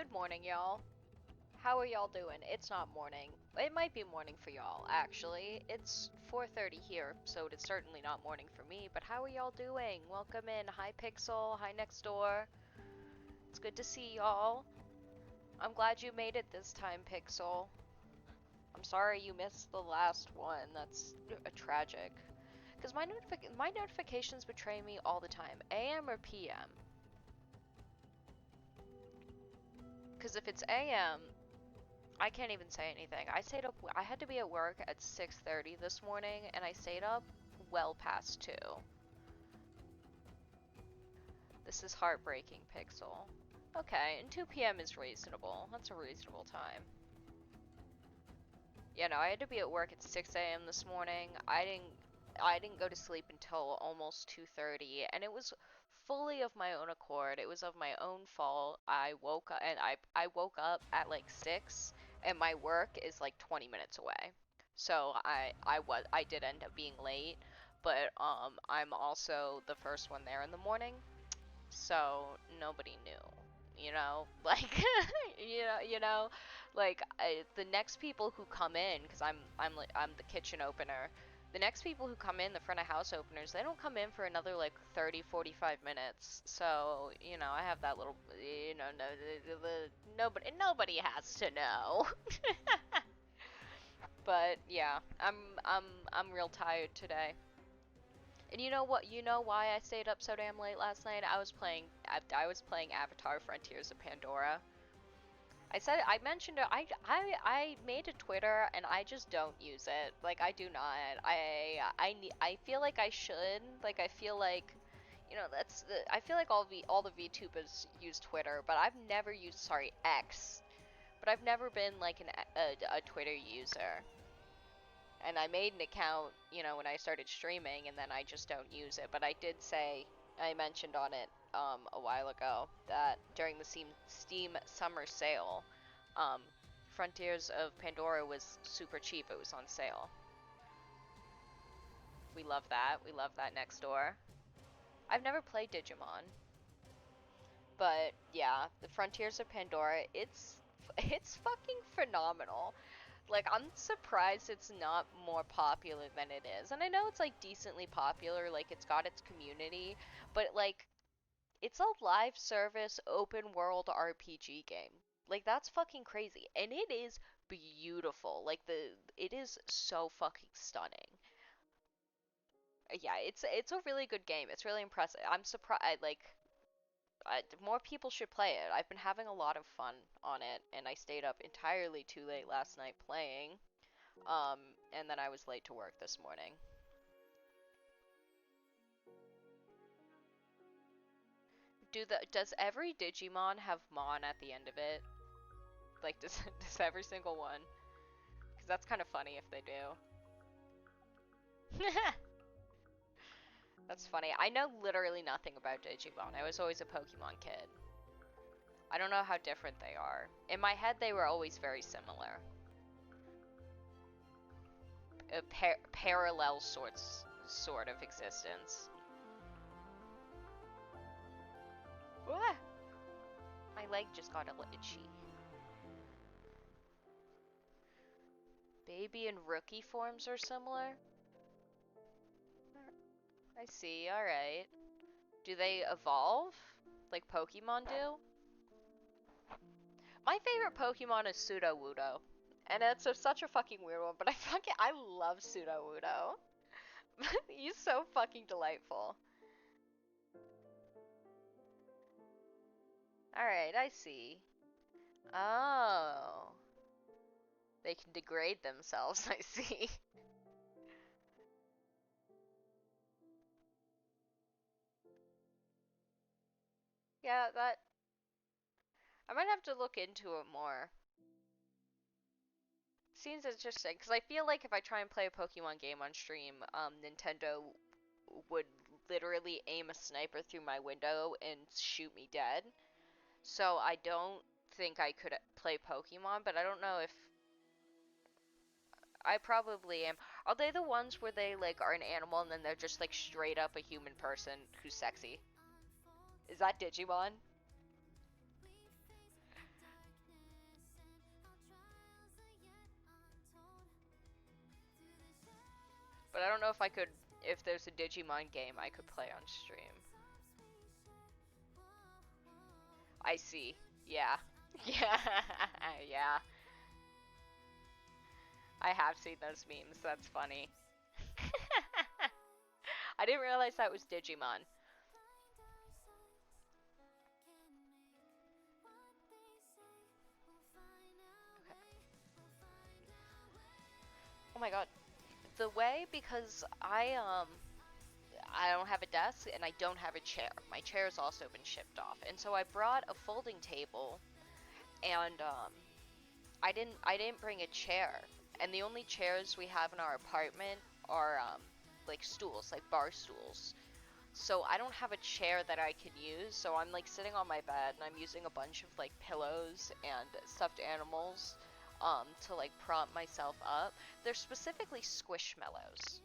Good morning, y'all. How are y'all doing? It's not morning. It might be morning for y'all, actually. It's 4:30 here, so it's certainly not morning for me, but how are y'all doing? Welcome in. Hi, Pixel. Hi, next door. It's good to see y'all. I'm glad you made it this time, Pixel. I'm sorry you missed the last one. That's tragic. Because my notifications betray me all the time. AM or PM? Because if it's AM, I can't even say anything. I had to be at work at 6:30 this morning, and I stayed up well past 2. This is heartbreaking, Pixel. Okay, and 2 p.m. is reasonable. That's a reasonable time. Yeah, no, I had to be at work at 6 a.m. this morning. I didn't go to sleep until almost 2:30, and it was fully of my own accord. It was of my own fault. I woke up and I woke up at like 6, and my work is like 20 minutes away. So I did end up being late, but I'm also the first one there in the morning, so nobody knew. Like like the next people who come in, because I'm the kitchen opener. The next people who come in, the front of house openers, they don't come in for another like 30-45 minutes. So I have that little no, nobody has to know. But yeah, I'm real tired today. And you know what? You know why I stayed up so damn late last night? I was playing Avatar: Frontiers of Pandora. I mentioned it. I made a Twitter and I just don't use it. Like I do not. I feel like I should. Like I feel like I feel like all the VTubers use Twitter, but I've never used X. But I've never been like a Twitter user. And I made an account, when I started streaming, and then I just don't use it. But I mentioned on it a while ago that during the Steam summer sale, Frontiers of Pandora was super cheap. It was on sale. We love that. We love that next door. I've never played Digimon, but yeah, the Frontiers of Pandora, it's fucking phenomenal. Like, I'm surprised it's not more popular than it is. And I know it's, like, decently popular, like, it's got its community, but, like, it's a live service, open world RPG game. Like, that's fucking crazy. And it is beautiful. Like, it is so fucking stunning. Yeah, it's a really good game. It's really impressive. I'm surprised, like, more people should play it. I've been having a lot of fun on it, and I stayed up entirely too late last night playing. And then I was late to work this morning. Does every Digimon have Mon at the end of it? Like, does every single one? Because that's kind of funny if they do. That's funny. I know literally nothing about Digimon. I was always a Pokemon kid. I don't know how different they are. In my head, they were always very similar. A parallel sort of existence. What? My leg just got a little itchy. Baby and rookie forms are similar? I see, alright. Do they evolve? Like Pokemon do? My favorite Pokemon is Sudowoodo. And it's such a fucking weird one, but I love Sudowoodo. He's so fucking delightful. Alright, I see. Oh. They can degrade themselves, I see. Yeah, I might have to look into it more. Seems interesting, because I feel like if I try and play a Pokemon game on stream, Nintendo would literally aim a sniper through my window and shoot me dead. So I don't think I could play Pokemon, but I don't know if I probably am. Are they the ones where they like are an animal and then they're just like straight up a human person who's sexy? Is that Digimon? But I don't know if I could, if there's a Digimon game I could play on stream. I see. Yeah. Yeah. Yeah. I have seen those memes. That's funny. I didn't realize that was Digimon. Okay. Oh my god. The way, because I don't have a desk and I don't have a chair. My chair's also been shipped off. And so I brought a folding table and I didn't bring a chair. And the only chairs we have in our apartment are like stools, like bar stools. So I don't have a chair that I can use, so I'm like sitting on my bed and I'm using a bunch of like pillows and stuffed animals to like prop myself up. They're specifically Squishmallows.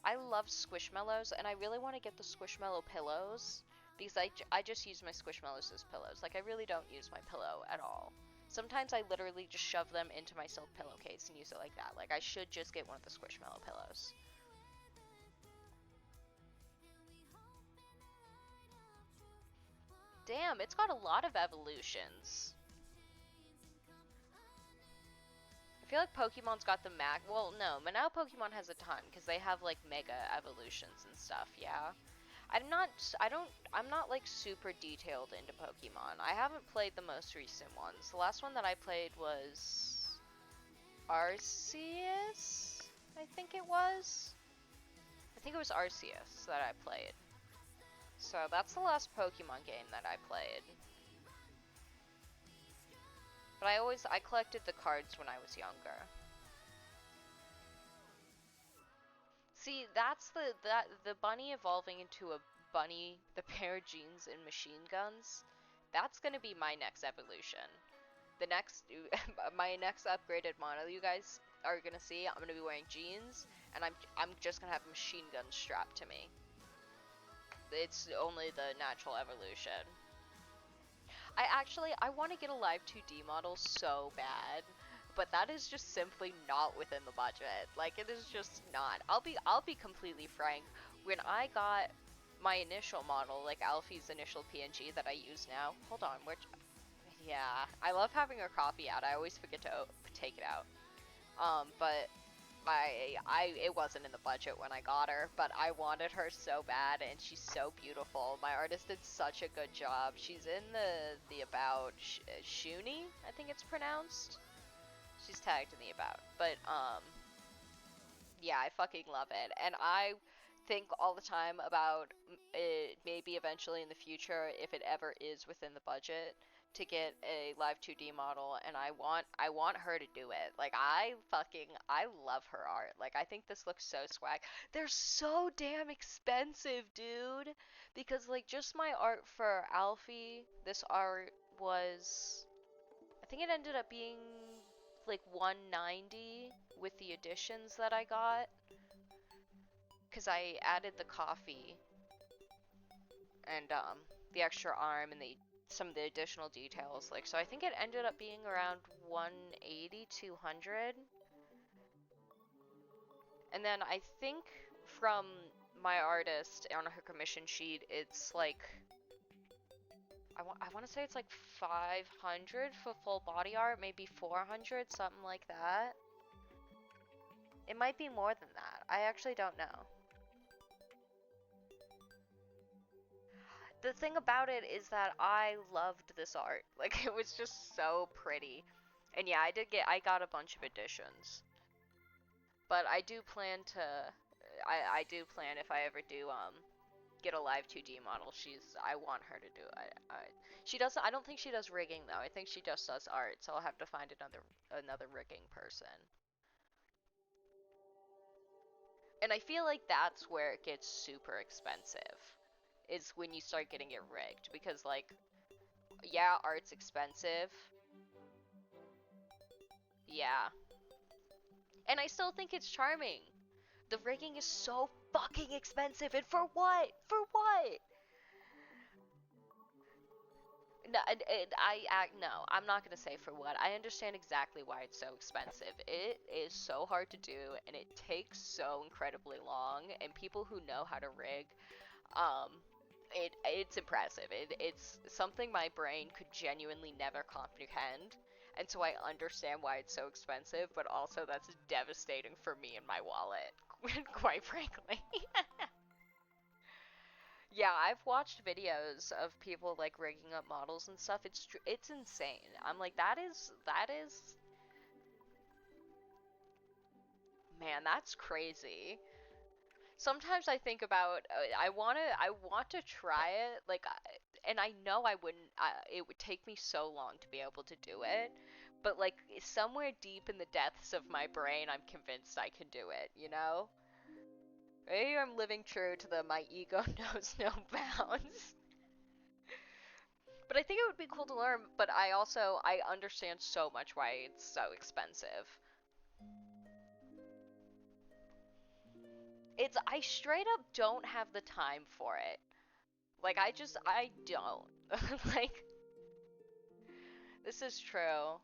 I love Squishmallows and I really want to get the Squishmallow pillows because I just use my Squishmallows as pillows. Like I really don't use my pillow at all. Sometimes I literally just shove them into my silk pillowcase and use it like that. Like I should just get one of the Squishmallow pillows. Damn, it's got a lot of evolutions. I feel like Pokemon's got the max. Well, no, but now Pokemon has a ton because they have like mega evolutions and stuff. Yeah, I'm not. I'm not like super detailed into Pokemon. I haven't played the most recent ones. The last one that I played was Arceus. I think it was. I think it was Arceus that I played. So that's the last Pokemon game that I played. But I collected the cards when I was younger. See, that's the bunny evolving into a bunny, the pair of jeans and machine guns. That's gonna be my next evolution. The next, my next upgraded model you guys are gonna see. I'm gonna be wearing jeans, and I'm just gonna have a machine gun strapped to me. It's only the natural evolution. I want to get a live 2D model so bad, but that is just simply not within the budget. Like it is just not. I'll be completely frank. When I got my initial model, like Alfie's initial PNG that I use now. Hold on, yeah, I love having her copy out. I always forget to take it out. But it wasn't in the budget when I got her, but I wanted her so bad, and she's so beautiful. My artist did such a good job. She's in the about Shuni, I think it's pronounced. She's tagged in the about, but yeah, I fucking love it, and I think all the time about it, maybe eventually in the future, if it ever is within the budget, to get a live 2D model, and I want her to do it. Like I love her art. Like I think this looks so swag. They're so damn expensive, dude. Because like just my art for Alfie, this art was, I think it ended up being like 190 with the additions that I got, because I added the coffee and the extra arm and the some of the additional details. Like, so I think it ended up being around 180, 200. And then I think from my artist on her commission sheet, it's like, I want to say it's like 500 for full body art, maybe 400, something like that. It might be more than that. I actually don't know. The thing about it is that I loved this art. Like, it was just so pretty. And yeah, I got a bunch of additions. But I do plan to, I do plan if I ever do, get a live 2D model, I want her to do it. She doesn't, I don't think she does rigging though. I think she just does art, so I'll have to find another rigging person. And I feel like that's where it gets super expensive, is when you start getting it rigged, because like, yeah, art's expensive. Yeah. And I still think it's charming. The rigging is so fucking expensive, and for what? For what? No, no, I'm not gonna say for what. I understand exactly why it's so expensive. It is so hard to do, and it takes so incredibly long. And people who know how to rig, um, it's impressive. It's something my brain could genuinely never comprehend. And so I understand why it's so expensive, but also that's devastating for me and my wallet, quite frankly. Yeah, I've watched videos of people like rigging up models and stuff. It's insane. I'm like that is man, that's crazy. Sometimes I think about I want to try it and I know I wouldn't it would take me so long to be able to do it. But like somewhere deep in the depths of my brain, I'm convinced I can do it, you know? Maybe I'm living true to the my ego knows no bounds. But I think it would be cool to learn, but I understand so much why it's so expensive. I straight up don't have the time for it. Like I don't. Like this is true.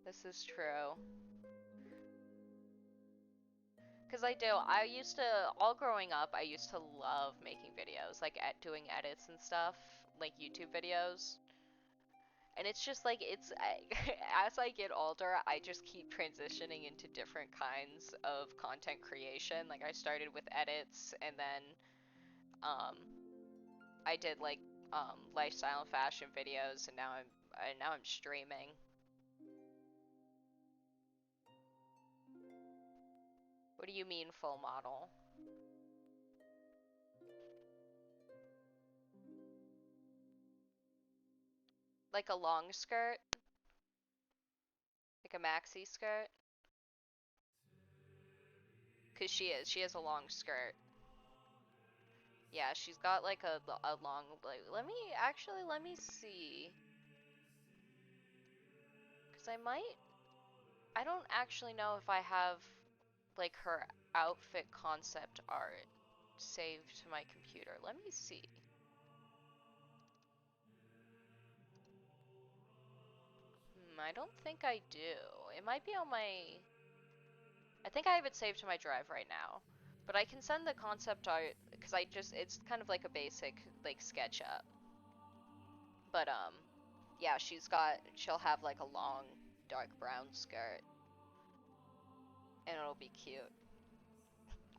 This is true. Cuz I used to all growing up, I used to love making videos, like doing edits and stuff, like YouTube videos. And it's just like as I get older, I just keep transitioning into different kinds of content creation. Like I started with edits, and then um I did like lifestyle and fashion videos, and now I'm streaming. What do you mean full model? Like a long skirt, like a maxi skirt? Cause she has a long skirt. Yeah, she's got like a long like. Let me see. Cause I don't actually know if I have like her outfit concept art saved to my computer. Let me see. I don't think I do. It might be on my. I think I have it saved to my drive right now. But I can send the concept art because it's kind of like a basic like SketchUp. But yeah, she'll have like a long dark brown skirt and it'll be cute.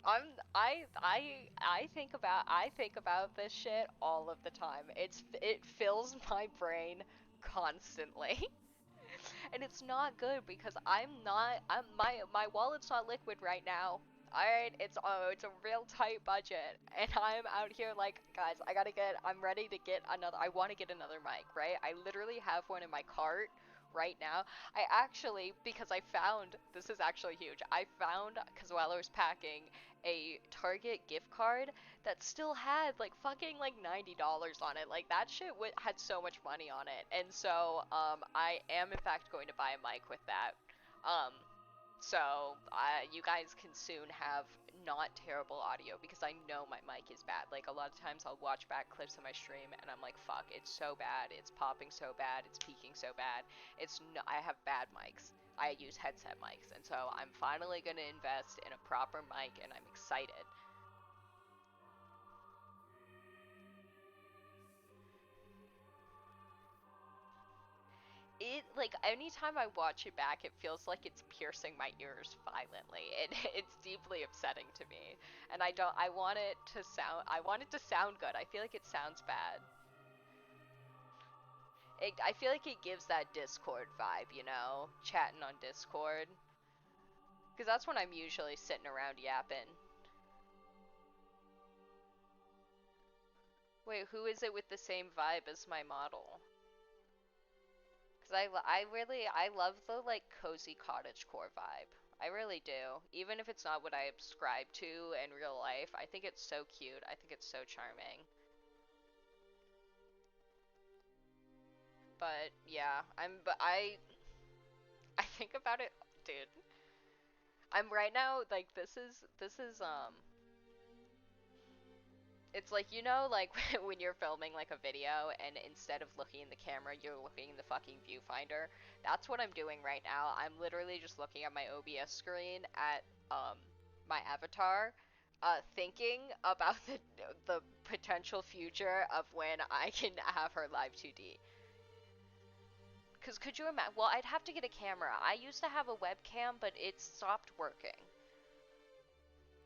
I'm I think about this shit all of the time. It fills my brain constantly. And it's not good because my wallet's not liquid right now. Alright, it's a real tight budget, and I'm out here like, guys, I'm ready to get I want to get another mic, right? I literally have one in my cart right now. I actually, because I found, this is actually huge, I found, because while I was packing, a Target gift card that still had like fucking like $90 on it. Like that shit had so much money on it. And so I am in fact going to buy a mic with that. Um so you guys can soon have not terrible audio because I know my mic is bad. Like a lot of times I'll watch back clips of my stream and I'm like, fuck, it's so bad. It's popping so bad. It's peaking so bad. I have bad mics. I use headset mics, and so I'm finally gonna invest in a proper mic, and I'm excited. It like anytime I watch it back, it feels like it's piercing my ears violently. It's deeply upsetting to me, and I want it to sound good. I feel like it sounds bad. I feel like it gives that Discord vibe, you know, chatting on Discord, because that's when I'm usually sitting around yapping. Wait, who is it with the same vibe as my model? Because I love the like cozy cottagecore vibe. I really do. Even if it's not what I subscribe to in real life, I think it's so cute. I think it's so charming. But yeah, I think about it, dude. I'm right now like this is It's like, you know, like when you're filming like a video and instead of looking in the camera, you're looking in the fucking viewfinder. That's what I'm doing right now. I'm literally just looking at my OBS screen at my avatar, thinking about the potential future of when I can have her live 2D. Cause could you imagine? Well, I'd have to get a camera. I used to have a webcam, but it stopped working.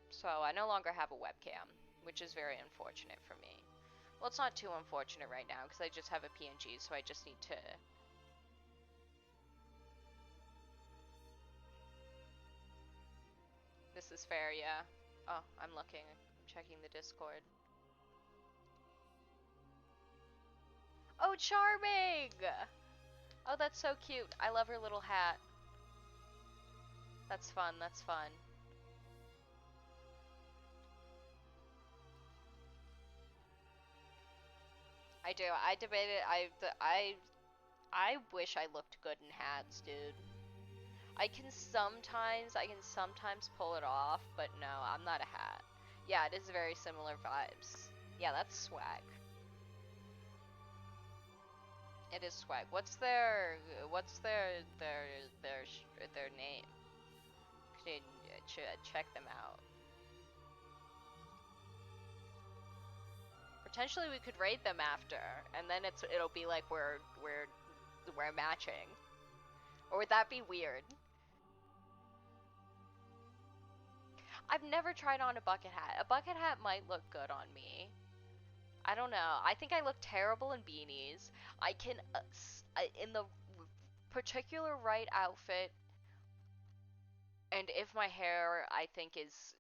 So I no longer have a webcam, which is very unfortunate for me. Well, it's not too unfortunate right now, because I just have a PNG, so I just need to... This is fair, yeah. Oh, I'm looking. I'm checking the Discord. Oh, charming! Oh, that's so cute. I love her little hat. That's fun, that's fun. I do. I debated. I wish I looked good in hats, dude. I can sometimes pull it off, but no, I'm not a hat. Yeah, it is very similar vibes. Yeah, that's swag. It is swag. What's their name? Could check them out. Potentially we could raid them after, and then it'll be like we're matching. Or would that be weird? I've never tried on a bucket hat. A bucket hat might look good on me. I don't know. I think I look terrible in beanies. I can, in the particular right outfit, and if my hair, I think, is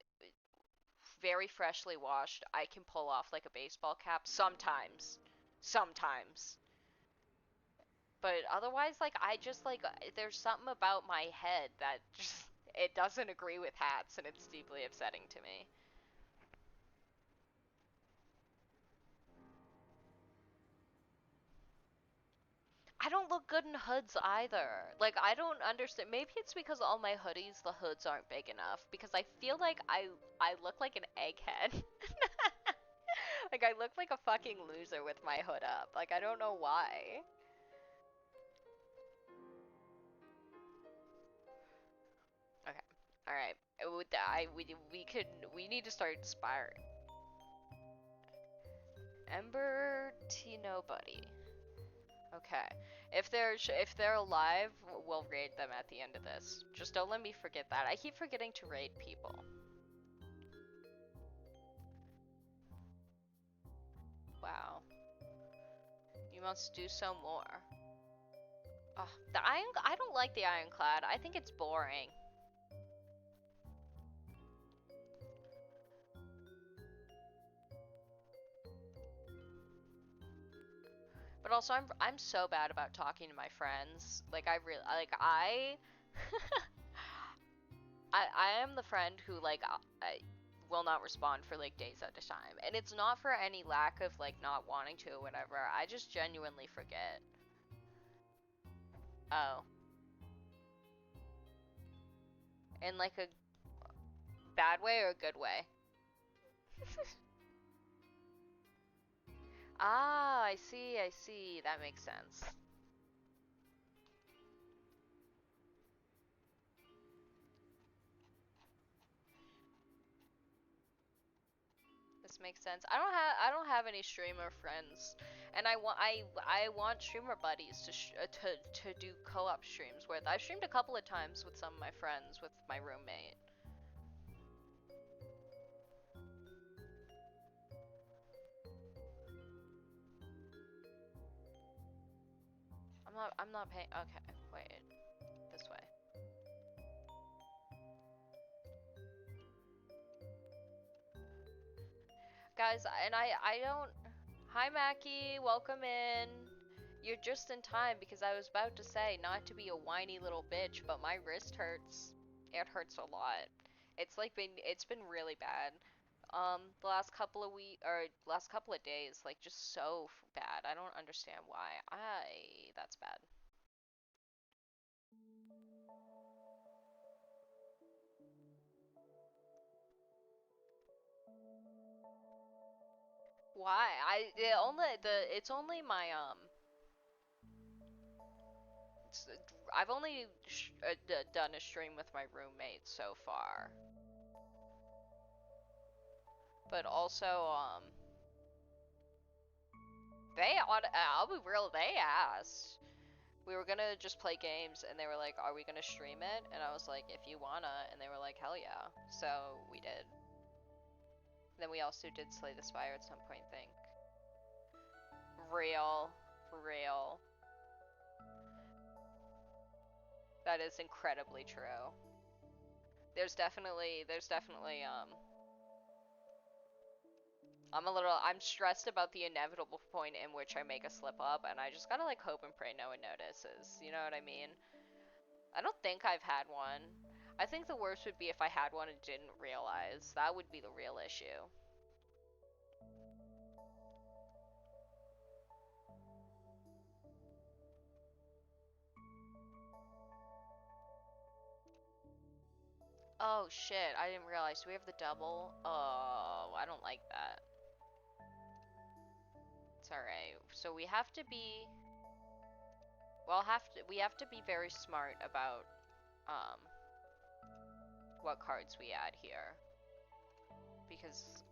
very freshly washed, I can pull off like a baseball cap sometimes. Sometimes. But otherwise, like, I just, like, there's something about my head that just, it doesn't agree with hats, and it's deeply upsetting to me. I don't look good in hoods either. Like, I don't understand. Maybe it's because all my hoodies, the hoods aren't big enough. Because I feel like I look like an egghead. Like, I look like a fucking loser with my hood up. Like, I don't know why. Okay. Alright. We need to start Spire. Ember T Nobody. Okay. If they're alive, we'll raid them at the end of this. Just don't let me forget that. I keep forgetting to raid people. Wow. You must do so more. Ugh, I don't like the ironclad. I think it's boring. But also I'm so bad about talking to my friends. Like I really like I am the friend who like I will not respond for like days at a time. And it's not for any lack of like not wanting to or whatever. I just genuinely forget. Oh. In like a bad way or a good way? Ah, I see, I see. That makes sense. This makes sense. I don't have any streamer friends, and I want streamer buddies to do co-op streams with. I've streamed a couple of times with some of my friends with my roommate. I'm not paying. Okay, wait. This way. Guys, and I don't. Hi Mackie, welcome in. You're just in time because I was about to say not to be a whiny little bitch, but my wrist hurts. It hurts a lot. It's been really bad. The last couple of last couple of days, like just so bad. I don't understand why. That's bad. Why? It's only my it's, I've only done a stream with my roommate so far. But also I'll be real, they asked. We were gonna just play games, and they were like, "Are we gonna stream it?" And I was like, "If you wanna," and they were like, "Hell yeah!" So we did. Then we also did Slay the Spire at some point, I think. Real, real. That is incredibly true. There's definitely I'm stressed about the inevitable point in which I make a slip up, and I just gotta like hope and pray no one notices. You know what I mean? I don't think I've had one. I think the worst would be if I had one and didn't realize. That would be the real issue. Oh shit, I didn't realize. Do we have the double? Oh, I don't like that. It's alright. So we have to be we have to be very smart about um what cards we add here. Because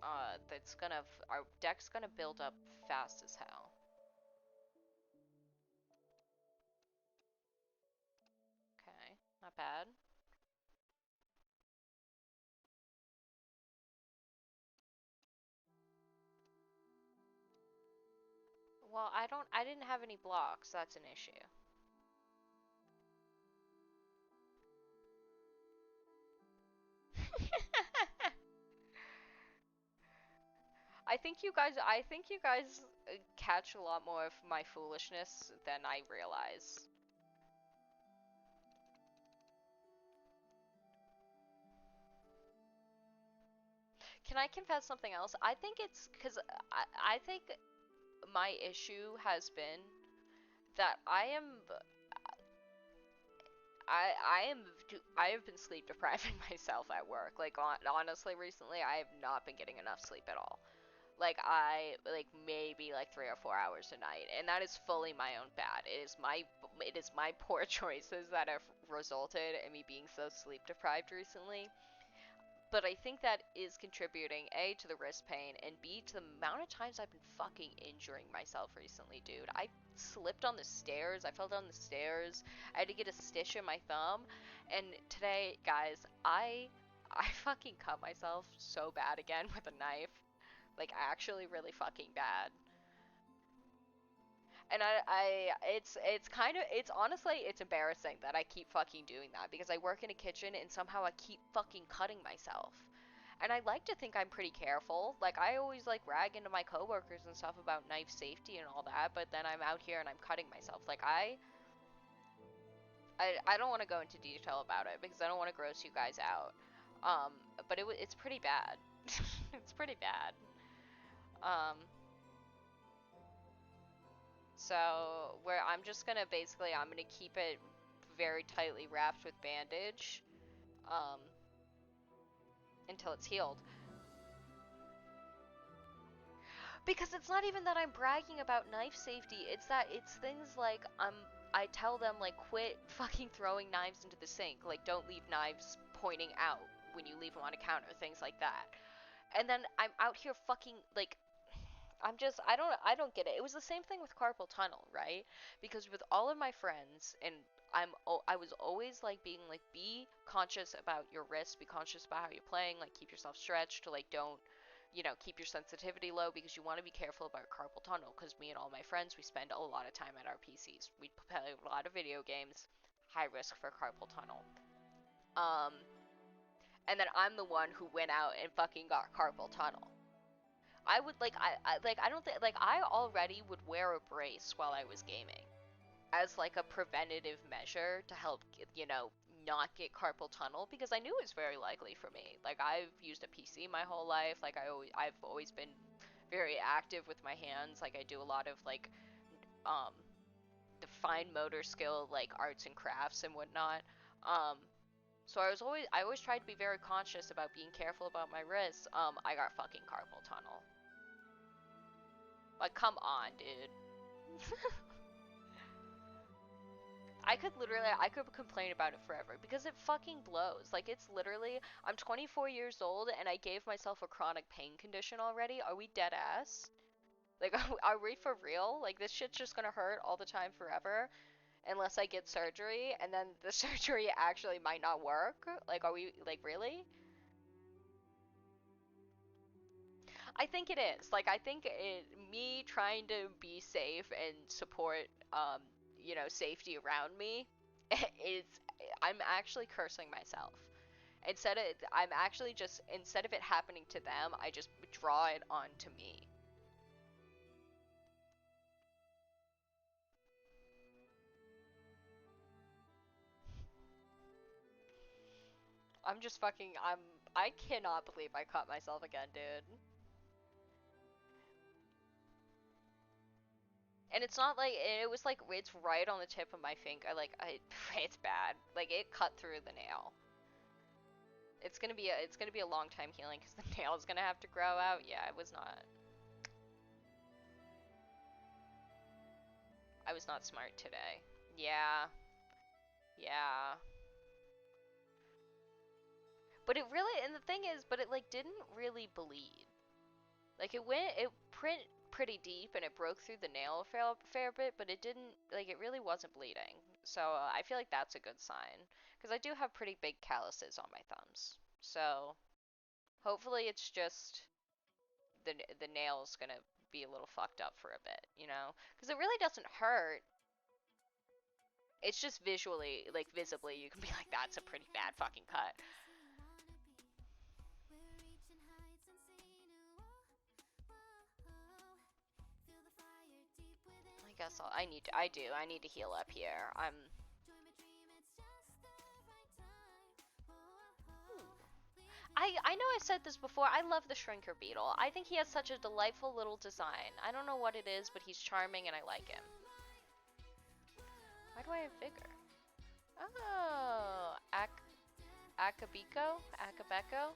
that's gonna our deck's gonna build up fast as hell. Okay, not bad. Well, I didn't have any blocks. That's an issue. I think you guys catch a lot more of my foolishness than I realize. Can I confess something else? I think it's because I think my issue has been that I have been sleep depriving myself at work. Like honestly, recently I have not been getting enough sleep at all. Like maybe like 3 or 4 hours a night, and that is fully my own bad. It is my poor choices that have resulted in me being so sleep deprived recently. But I think that is contributing A to the wrist pain and B to the amount of times I've been fucking injuring myself recently, dude. I slipped on the stairs, I fell down the stairs, I had to get a stitch in my thumb, and today, guys, I fucking cut myself so bad again with a knife. Like actually really fucking bad. And it's honestly it's embarrassing that I keep fucking doing that because I work in a kitchen and somehow I keep fucking cutting myself. And I like to think I'm pretty careful. Like I always like rag into my coworkers and stuff about knife safety and all that, but then I'm out here and I'm cutting myself. Like I don't want to go into detail about it because I don't want to gross you guys out. Um, but it's pretty bad. It's pretty bad. Um, So where I'm gonna keep it very tightly wrapped with bandage, um, until it's healed. Because it's not even that I'm bragging about knife safety. It's that it's things like I tell them like quit fucking throwing knives into the sink. Like don't leave knives pointing out when you leave them on a counter, things like that. And then I'm out here fucking like I don't get it. It was the same thing with carpal tunnel, right? Because with all of my friends and I was always like being like be conscious about your wrist, be conscious about how you're playing, like keep yourself stretched, like don't keep your sensitivity low because you want to be careful about carpal tunnel because me and all my friends we spend a lot of time at our PCs. We play a lot of video games, high risk for carpal tunnel. Um and then I'm the one who went out and fucking got carpal tunnel. I would I don't think like I already would wear a brace while I was gaming as like a preventative measure to help not get carpal tunnel because I knew it was very likely for me. Like I've used a PC my whole life. Like I've always been very active with my hands. Like I do a lot of like um the fine motor skill like arts and crafts and whatnot. Um so I always tried to be very conscious about being careful about my wrists. I got fucking carpal tunnel. Like, come on, dude. I could complain about it forever because it fucking blows. Like, it's literally, I'm 24 years old and I gave myself a chronic pain condition already. Are we dead ass? Like, are we for real? Like, this shit's just gonna hurt all the time forever unless I get surgery, and then the surgery actually might not work? Like, are we, like, really? I think it is. Like, I think me trying to be safe and support, safety around me is, I'm actually cursing myself. I'm actually just, instead of it happening to them, I just draw it onto me. I'm just fucking, I cannot believe I caught myself again, dude. And it's not like, it was like, it's right on the tip of my finger, it's bad. Like, it cut through the nail. It's gonna be a long time healing because the nail's gonna have to grow out. Yeah, I was not smart today. Yeah, yeah. But it really, and the thing is, but it like didn't really bleed. Like it print pretty deep and it broke through the nail a fair bit, but it didn't, like it really wasn't bleeding. So I feel like that's a good sign because I do have pretty big calluses on my thumbs. So hopefully it's just the nail's gonna be a little fucked up for a bit, you know? Because it really doesn't hurt. It's just visually, like visibly, you can be like, that's a pretty bad fucking cut. I guess I need to heal up here. I know I said this before, I love the Shrinker Beetle. I think he has such a delightful little design. I don't know what it is, but he's charming and I like him. Why do I have vigor? Oh, Akabeko? Akabeko?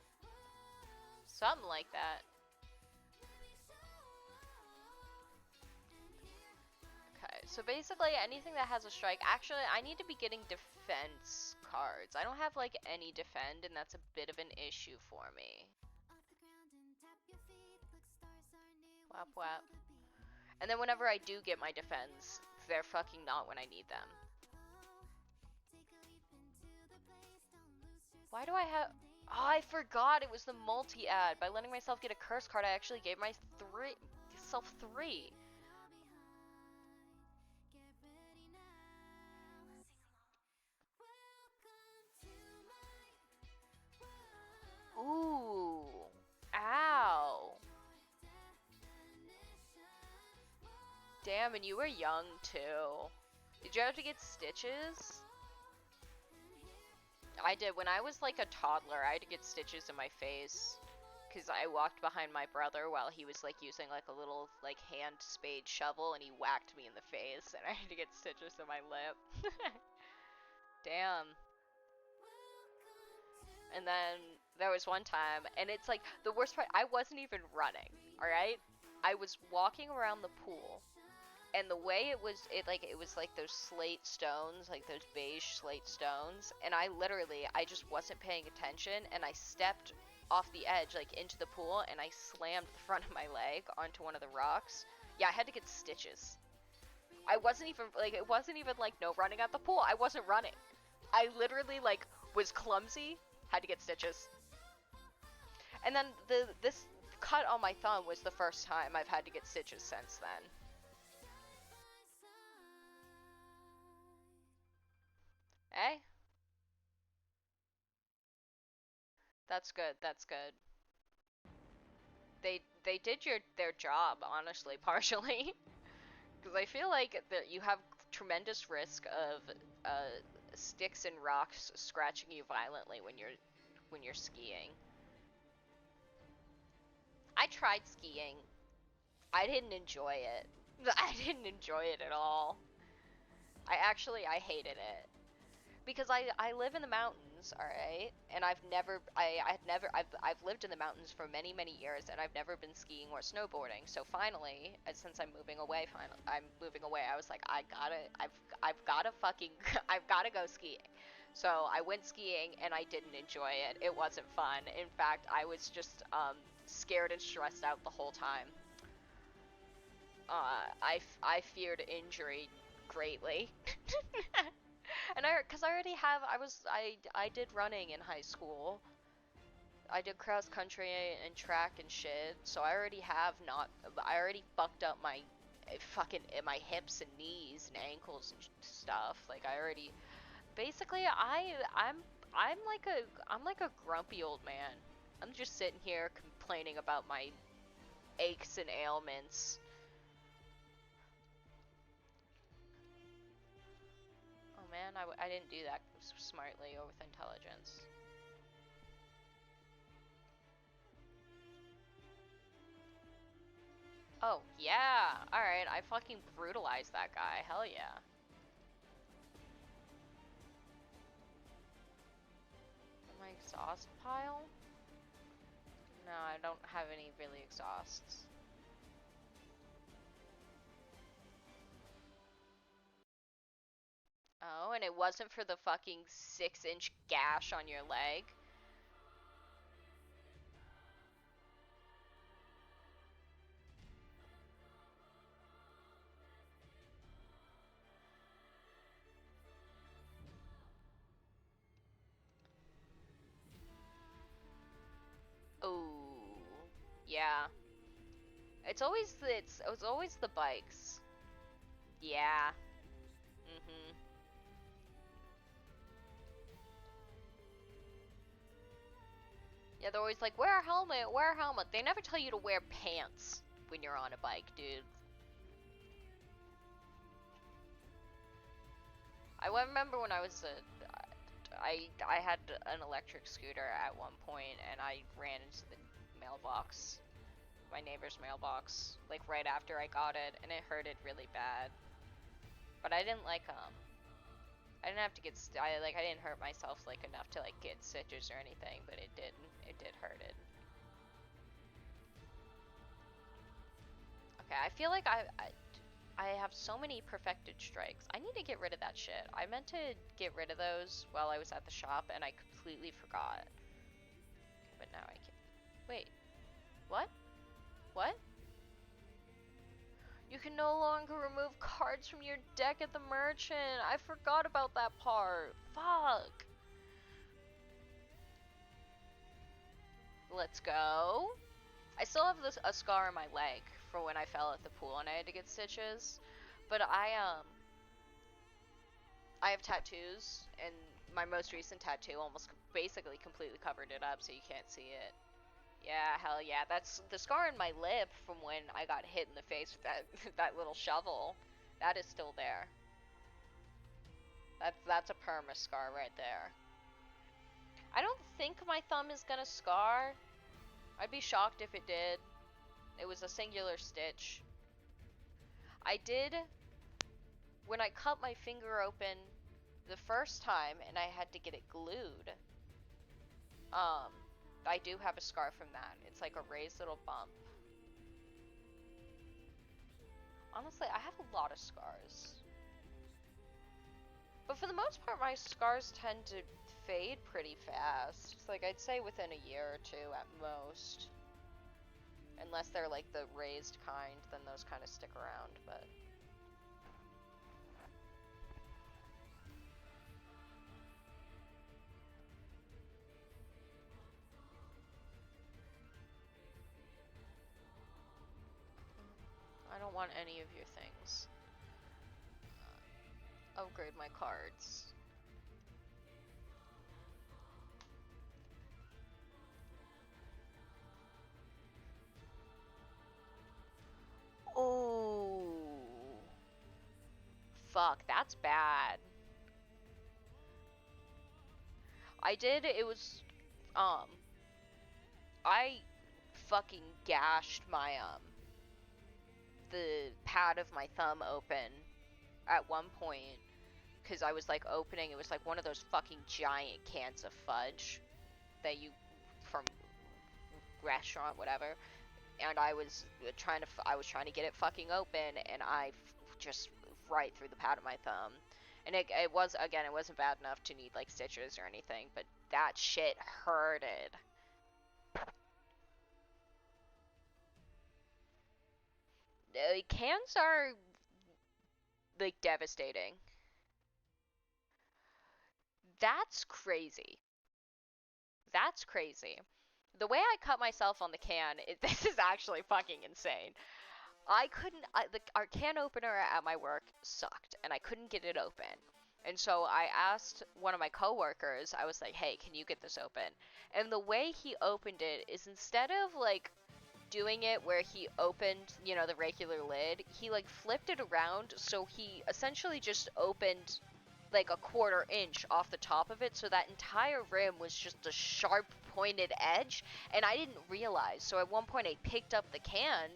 Something like that. Okay, so basically anything that has a strike. Actually, I need to be getting defense cards. I don't have like any defend, and that's a bit of an issue for me. Wap wap. And then whenever I do get my defense, they're fucking not when I need them. Why do I have... Oh, I forgot it was the multi-ad. By letting myself get a curse card, I actually gave myself three. Ooh. Ow. Damn, and you were young too. Did you have to get stitches? I did. When I was like a toddler, I had to get stitches in my face. Because I walked behind my brother while he was like using like a little like hand spade shovel and he whacked me in the face and I had to get stitches in my lip. Damn. And then there was one time, and it's like the worst part, I wasn't even running, alright? I was walking around the pool, and the way it was like those slate stones, like those beige slate stones, and I just wasn't paying attention, and I stepped off the edge, like into the pool, and I slammed the front of my leg onto one of the rocks. Yeah, I had to get stitches. It wasn't even like no running at the pool. I wasn't running. I literally like was clumsy, had to get stitches. And then this cut on my thumb was the first time I've had to get stitches since then. Eh? That's good. That's good. They did their job, honestly, partially, because I feel like that you have tremendous risk of sticks and rocks scratching you violently when you're skiing. I tried skiing. I didn't enjoy it. I didn't enjoy it at all. I hated it. because I live in the mountains, all right, and I've lived in the mountains for many years, and I've never been skiing or snowboarding. So finally, since I'm moving away. I was like, I've gotta fucking I've gotta go skiing. So I went skiing and I didn't enjoy it. It wasn't fun. In fact, I was just scared and stressed out the whole time. I feared injury greatly. And cause I already have, I did running in high school. I did cross country and track and shit, so I already fucked up my my hips and knees and ankles and stuff. Like I already, basically I'm like a grumpy old man. I'm just sitting here complaining about my aches and ailments. Oh man, I didn't do that smartly or with intelligence. Oh, yeah. Alright, I fucking brutalized that guy. Hell yeah. My exhaust pile? No, I don't have any really exhausts. Oh, and it wasn't for the fucking 6-inch gash on your leg? Oh, yeah. It's always the bikes. Yeah. Mhm. Yeah, they're always like, wear a helmet, wear a helmet. They never tell you to wear pants when you're on a bike, dude. I remember when I was a, I had an electric scooter at one point, and I ran into the mailbox, my neighbor's mailbox, like right after I got it, and it hurted really bad. But I didn't I didn't have to get, I didn't hurt myself like enough to like get stitches or anything, but it did hurt it. Okay, I feel like I have so many perfected strikes. I need to get rid of that shit. I meant to get rid of those while I was at the shop, and I completely forgot. Okay, but now I can. Wait, what? What? You can no longer remove cards from your deck at the merchant. I forgot about that part. Fuck. Let's go. I still have a scar on my leg for when I fell at the pool and I had to get stitches. But I have tattoos, and my most recent tattoo almost basically completely covered it up, so you can't see it. Yeah, hell yeah. That's the scar in my lip from when I got hit in the face with that that little shovel. That is still there. That's a perma scar right there. I don't think my thumb is gonna scar. I'd be shocked if it did. It was a singular stitch. I did, when I cut my finger open the first time and I had to get it glued, um, I do have a scar from that. It's like a raised little bump. Honestly, I have a lot of scars. But for the most part, my scars tend to fade pretty fast. It's like, I'd say within a year or two at most. Unless they're like the raised kind, then those kind of stick around, but... I don't want any of your things. Upgrade my cards. Oh, fuck, that's bad. It was, um, I fucking gashed my, the pad of my thumb open at one point because I was like opening, it was like one of those fucking giant cans of fudge that you, from restaurant, whatever, and I was trying to get it fucking open, and just right through the pad of my thumb. And it was, again, it wasn't bad enough to need like stitches or anything, but that shit hurted. Cans are like devastating. That's crazy. That's crazy. The way I cut myself on the can, this is actually fucking insane. I couldn't, our can opener at my work sucked, and I couldn't get it open. And so I asked one of my coworkers, I was like, hey, can you get this open? And the way he opened it is, instead of like doing it where he opened, you know, the regular lid, he like flipped it around, so he essentially just opened like a 1/4 inch off the top of it, so that entire rim was just a sharp pointed edge, and I didn't realize. So at one point I picked up the can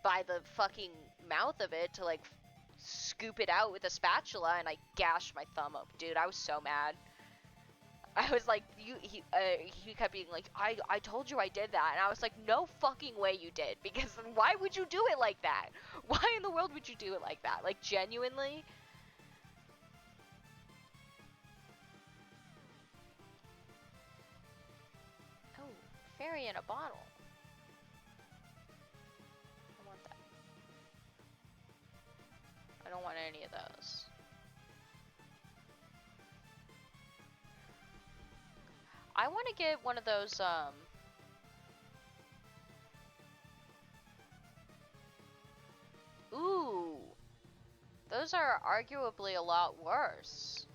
by the fucking mouth of it to like scoop it out with a spatula, and I gashed my thumb up. Dude, I was so mad. I was like, he kept being like, I told you I did that, and I was like, no fucking way you did, because why would you do it like that? Why in the world would you do it like that? Like, genuinely? Oh, fairy in a bottle. I want that. I don't want any of those. I want to get one of those, ooh. Those are arguably a lot worse.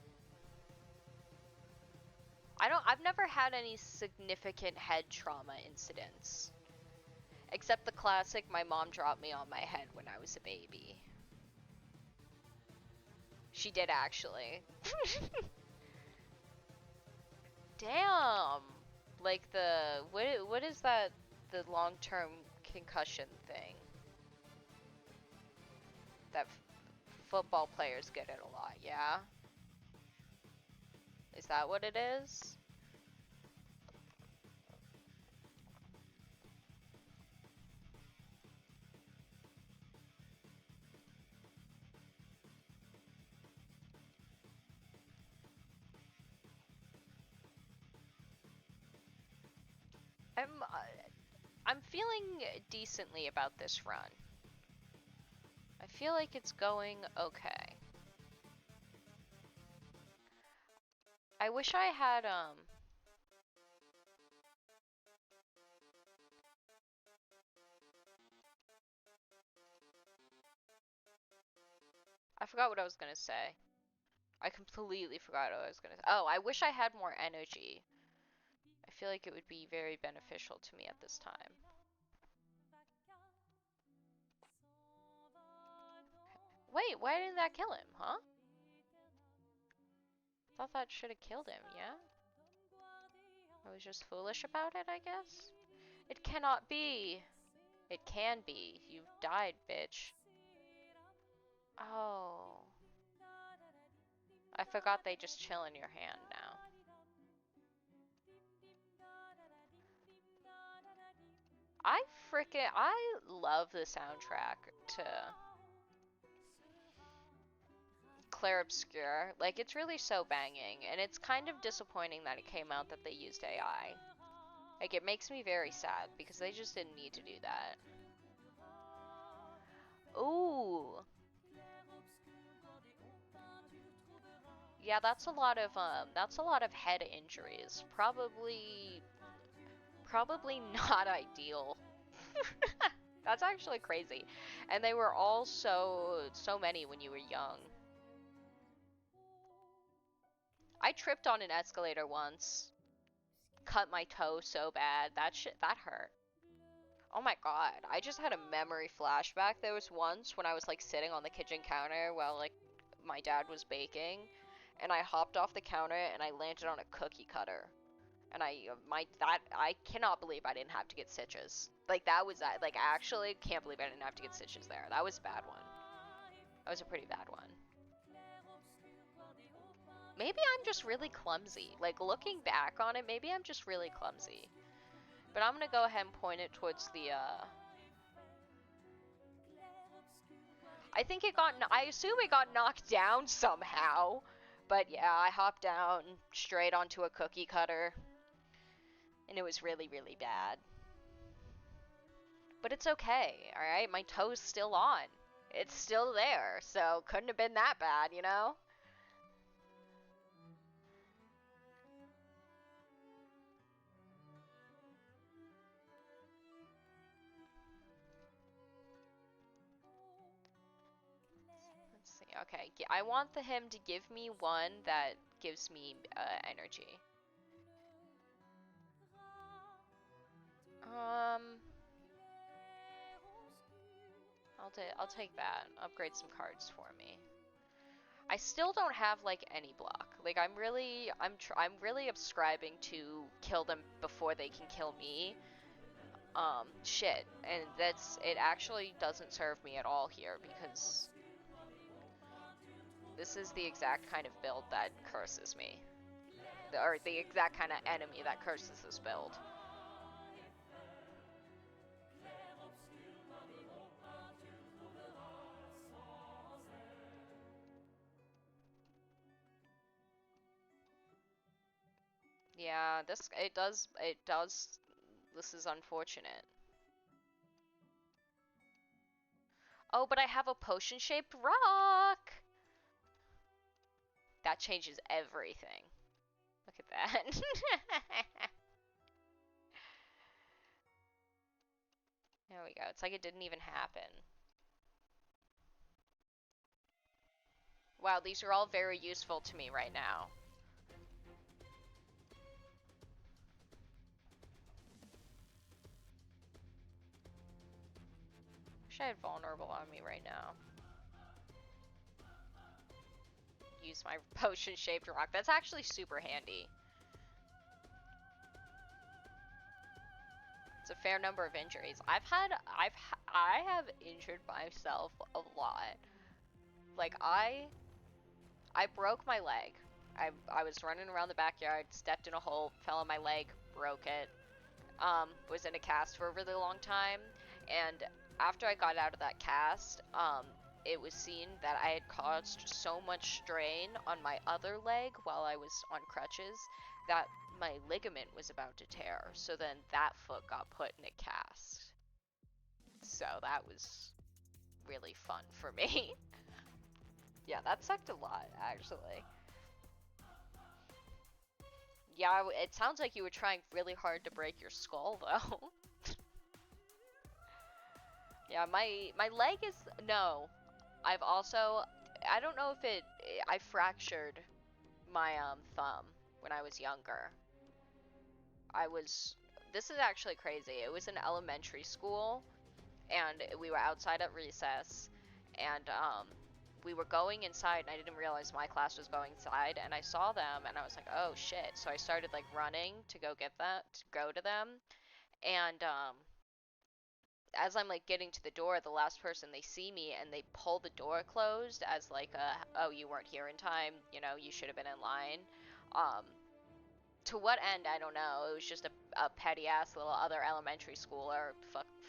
I've never had any significant head trauma incidents. Except the classic, my mom dropped me on my head when I was a baby. She did, actually. Damn! Like what is that, the long-term concussion thing? That football players get it a lot, yeah? Is that what it is? I'm feeling decently about this run. I feel like it's going okay. I wish I had, I forgot what I was gonna say. I completely forgot what I was gonna say. Oh, I wish I had more energy. I feel like it would be very beneficial to me at this time. Wait, why didn't that kill him, huh? Thought that should have killed him, yeah? I was just foolish about it, I guess? It cannot be! It can be. You've died, bitch. Oh. I forgot they just chill in your hand now. I love the soundtrack to Clair Obscur. Like, it's really so banging, and it's kind of disappointing that it came out that they used AI. Like, it makes me very sad, because they just didn't need to do that. Ooh. Yeah, that's a lot of head injuries. Probably not ideal. That's actually crazy. And they were all so many when you were young. I tripped on an escalator once. Cut my toe so bad. That hurt. Oh my god. I just had a memory flashback. There was once when I was like sitting on the kitchen counter while like my dad was baking, and I hopped off the counter and I landed on a cookie cutter. And I cannot believe I didn't have to get stitches. Like, that was that. Like, actually can't believe I didn't have to get stitches there. That was a bad one. That was a pretty bad one. Maybe I'm just really clumsy. Like, looking back on it, maybe I'm just really clumsy. But I'm gonna go ahead and point it towards the, I think it got, I assume it got knocked down somehow. But yeah, I hopped down straight onto a cookie cutter. And it was really, really bad. But it's okay, alright? My toe's still on. It's still there, so couldn't have been that bad, you know? Let's see, okay. I want him to give me one that gives me energy. I'll take that. Upgrade some cards for me. I still don't have like any block. Like I'm really subscribing to kill them before they can kill me. Shit, and it actually doesn't serve me at all here because this is the exact kind of build that curses me. Or the exact kind of enemy that curses this build. Yeah, it does, this is unfortunate. Oh, but I have a potion-shaped rock! That changes everything. Look at that. There we go. It's like it didn't even happen. Wow, these are all very useful to me right now. Wish I had vulnerable on me right now. Use my potion-shaped rock. That's actually super handy. It's a fair number of injuries. I have injured myself a lot. Like I broke my leg. I was running around the backyard, stepped in a hole, fell on my leg, broke it. Was in a cast for a really long time, and after I got out of that cast, it was seen that I had caused so much strain on my other leg while I was on crutches that my ligament was about to tear. So then that foot got put in a cast. So that was really fun for me. Yeah, that sucked a lot, actually. Yeah, it sounds like you were trying really hard to break your skull, though. Yeah, my leg is, no. I've also, I don't know if I fractured my thumb when I was younger. This is actually crazy. It was in elementary school, and we were outside at recess, and we were going inside, and I didn't realize my class was going inside, and I saw them, and I was like, oh shit. So I started like running to go to them, and as I'm like getting to the door, the last person, they see me and they pull the door closed as like oh, you weren't here in time, you know, you should have been in line. Um, to what end, I don't know. It was just a petty ass little other elementary schooler.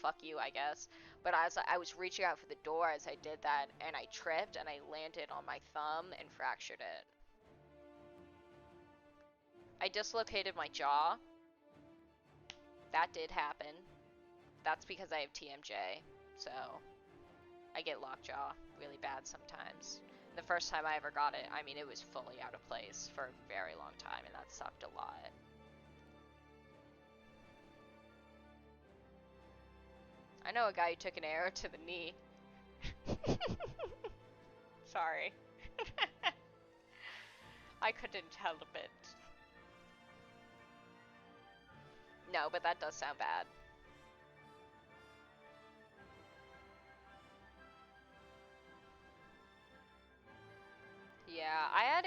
Fuck you, I guess. But I was reaching out for the door as I did that, and I tripped and I landed on my thumb and fractured it. I dislocated my jaw. That did happen. That's because I have TMJ, so I get lockjaw really bad sometimes. The first time I ever got it, I mean, it was fully out of place for a very long time, and that sucked a lot. I know a guy who took an arrow to the knee. Sorry. I couldn't help it. No, but that does sound bad. Yeah, I had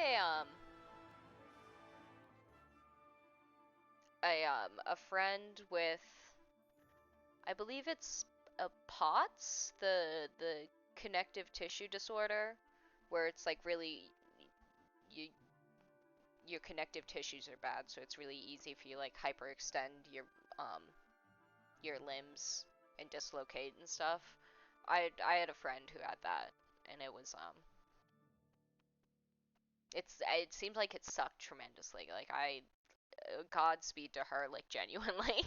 a friend with, I believe it's a POTS, the connective tissue disorder, where it's like really, you your connective tissues are bad, so it's really easy for you like hyperextend your limbs and dislocate and stuff. I had a friend who had that, and it was it seemed like it sucked tremendously. Like Godspeed to her, like genuinely.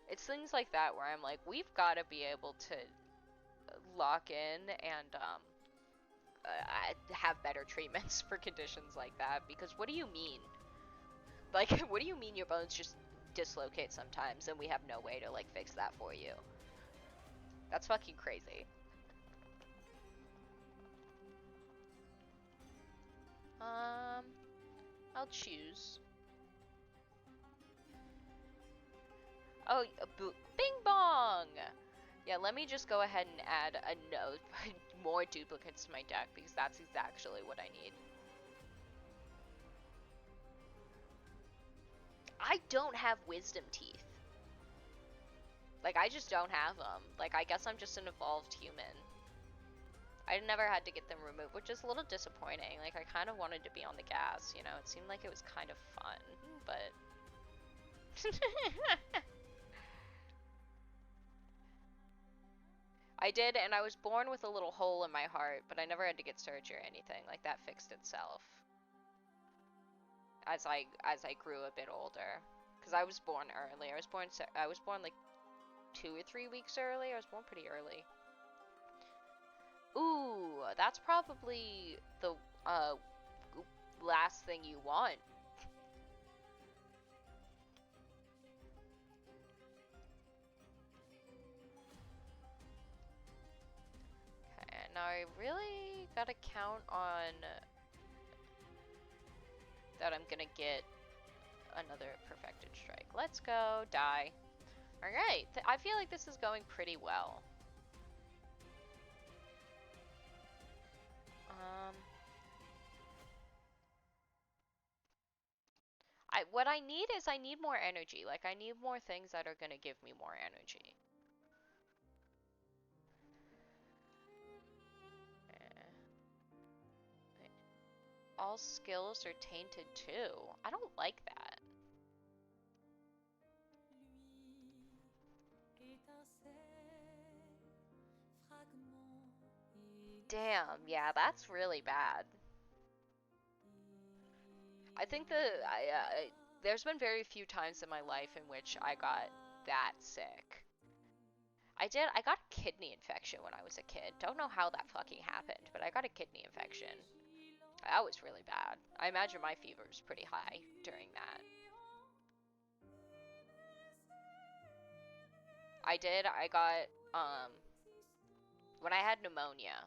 It's things like that where I'm like, we've got to be able to lock in and have better treatments for conditions like that, because what do you mean? Like, what do you mean your bones just dislocate sometimes and we have no way to like fix that for you? That's fucking crazy. I'll choose. Oh, bing bong! Yeah, let me just go ahead and add a note, more duplicates to my deck, because that's actually what I need. I don't have wisdom teeth. Like, I just don't have them. Like, I guess I'm just an evolved human. I never had to get them removed, which is a little disappointing. Like, I kind of wanted to be on the gas, you know? It seemed like it was kind of fun, but... I did, and I was born with a little hole in my heart, but I never had to get surgery or anything. Like, that fixed itself as I grew a bit older. Because I was born early. I was born like 2 or 3 weeks early. I was born pretty early. Ooh, that's probably the last thing you want. Okay, now I really gotta count on that I'm gonna get another perfected strike. Let's go, die. Alright, I feel like this is going pretty well. What I need is I need more energy. Like, I need more things that are gonna give me more energy. All skills are tainted too. I don't like that. Damn, yeah, that's really bad. I think there's been very few times in my life in which I got that sick. I got a kidney infection when I was a kid. Don't know how that fucking happened, but I got a kidney infection. That was really bad. I imagine my fever was pretty high during that. I got, when I had pneumonia,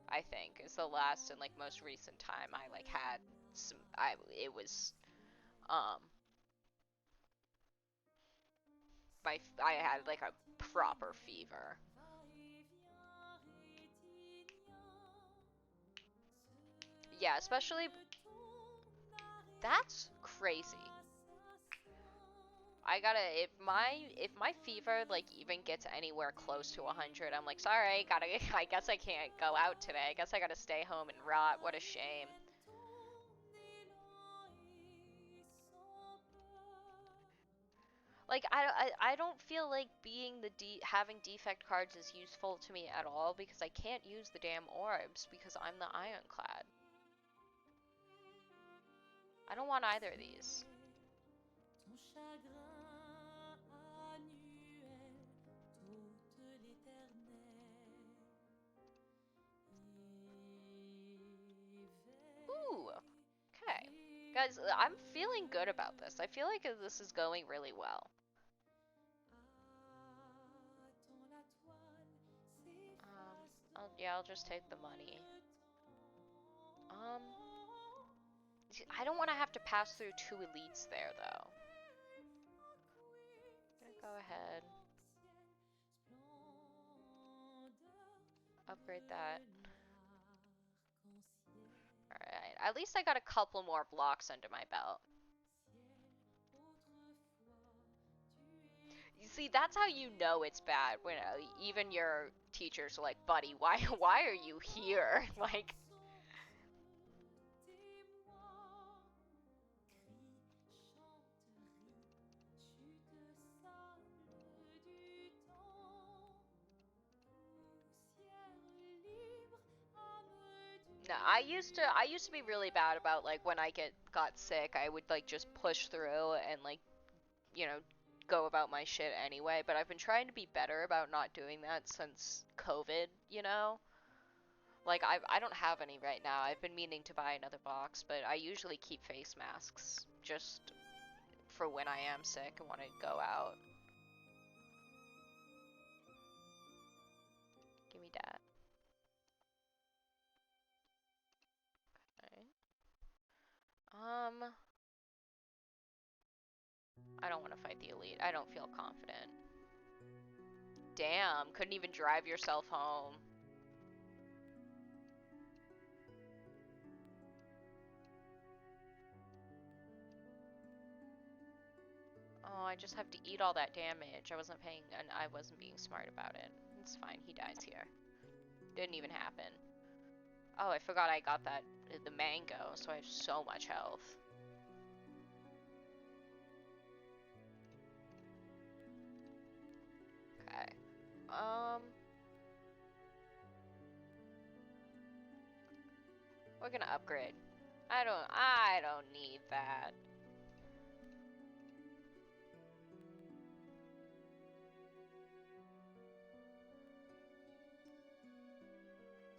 I think, is the last and, like, most recent time I, like, had some, it was, I had, like, a proper fever. Yeah, especially, that's crazy. I gotta, if my fever, like, even gets anywhere close to 100, I'm like, sorry, I guess I can't go out today. I guess I gotta stay home and rot. What a shame. Like, I don't feel like having defect cards is useful to me at all, because I can't use the damn orbs because I'm the ironclad. I don't want either of these. Ooh, okay. Guys, I'm feeling good about this. I feel like this is going really well. I'll just take the money. I don't want to have to pass through 2 elites there, though. I'm gonna go ahead. Upgrade that. Alright, at least I got a couple more blocks under my belt. See, that's how you know it's bad, when even your teachers are like, buddy, why are you here? Like, no, I used to be really bad about, like, when I got sick, I would, like, just push through and, like, you know, go about my shit anyway, but I've been trying to be better about not doing that since COVID, you know? Like, I don't have any right now. I've been meaning to buy another box, but I usually keep face masks just for when I am sick and want to go out. Give me that. Okay. I don't want to fight the elite. I don't feel confident. Damn, couldn't even drive yourself home. Oh, I just have to eat all that damage. I wasn't being smart about it. It's fine, he dies here. Didn't even happen. Oh, I forgot I got the mango, so I have so much health. Okay. We're gonna upgrade. I don't need that.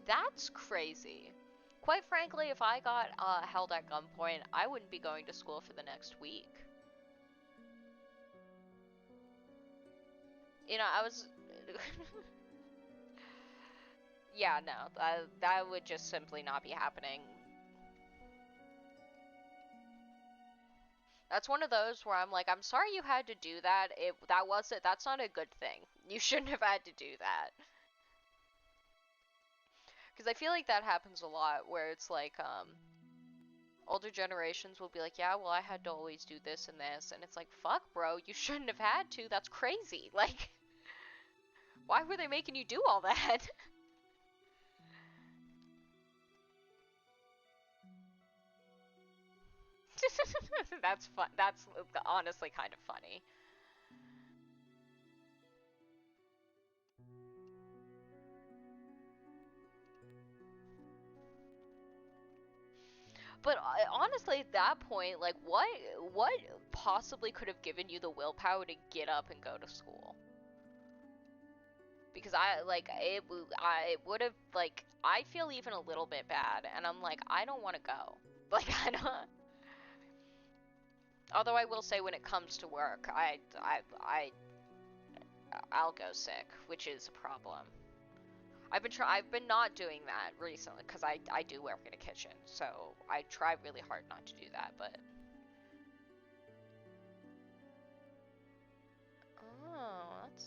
That's crazy. Quite frankly, if I got held at gunpoint, I wouldn't be going to school for the next week. You know, I was... Yeah, no, that would just simply not be happening. That's one of those where I'm like, I'm sorry you had to do that. That's not a good thing. You shouldn't have had to do that. Because I feel like that happens a lot, where it's like, older generations will be like, yeah, well, I had to always do this and this, and it's like, fuck, bro, you shouldn't have had to. That's crazy. Like, why were they making you do all that? That's fun. That's honestly kind of funny. But honestly, at that point, like, what possibly could have given you the willpower to get up and go to school? Because I would have, like, I feel even a little bit bad, and I'm like, I don't want to go. Like, I don't. Although I will say, when it comes to work, I'll go sick, which is a problem. I've been not doing that recently because I do work in a kitchen, so I try really hard not to do that. But oh, that's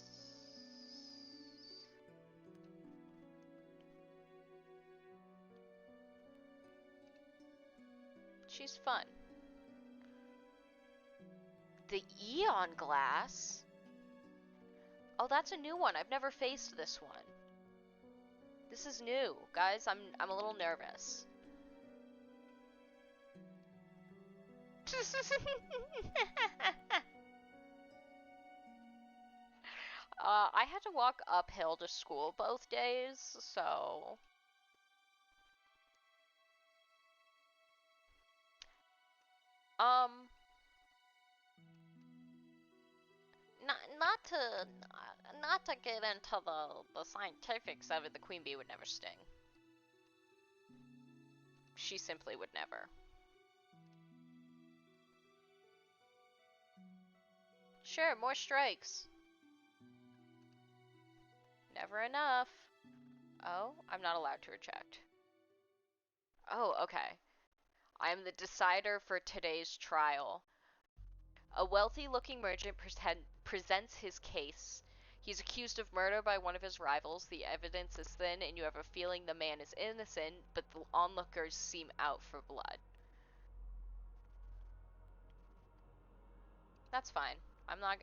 she's fun. The Eon glass. Oh, that's a new one. I've never faced this one. This is new, guys. I'm a little nervous. I had to walk uphill to school both days, so um, not to get into the scientifics of it. The queen bee would never sting. She simply would never. Sure, more strikes. Never enough. Oh, I'm not allowed to reject. Oh, okay. I'm the decider for today's trial. A wealthy-looking merchant presents his case. He's accused of murder by one of his rivals. The evidence is thin, and you have a feeling the man is innocent, but the onlookers seem out for blood. That's fine. I'm not,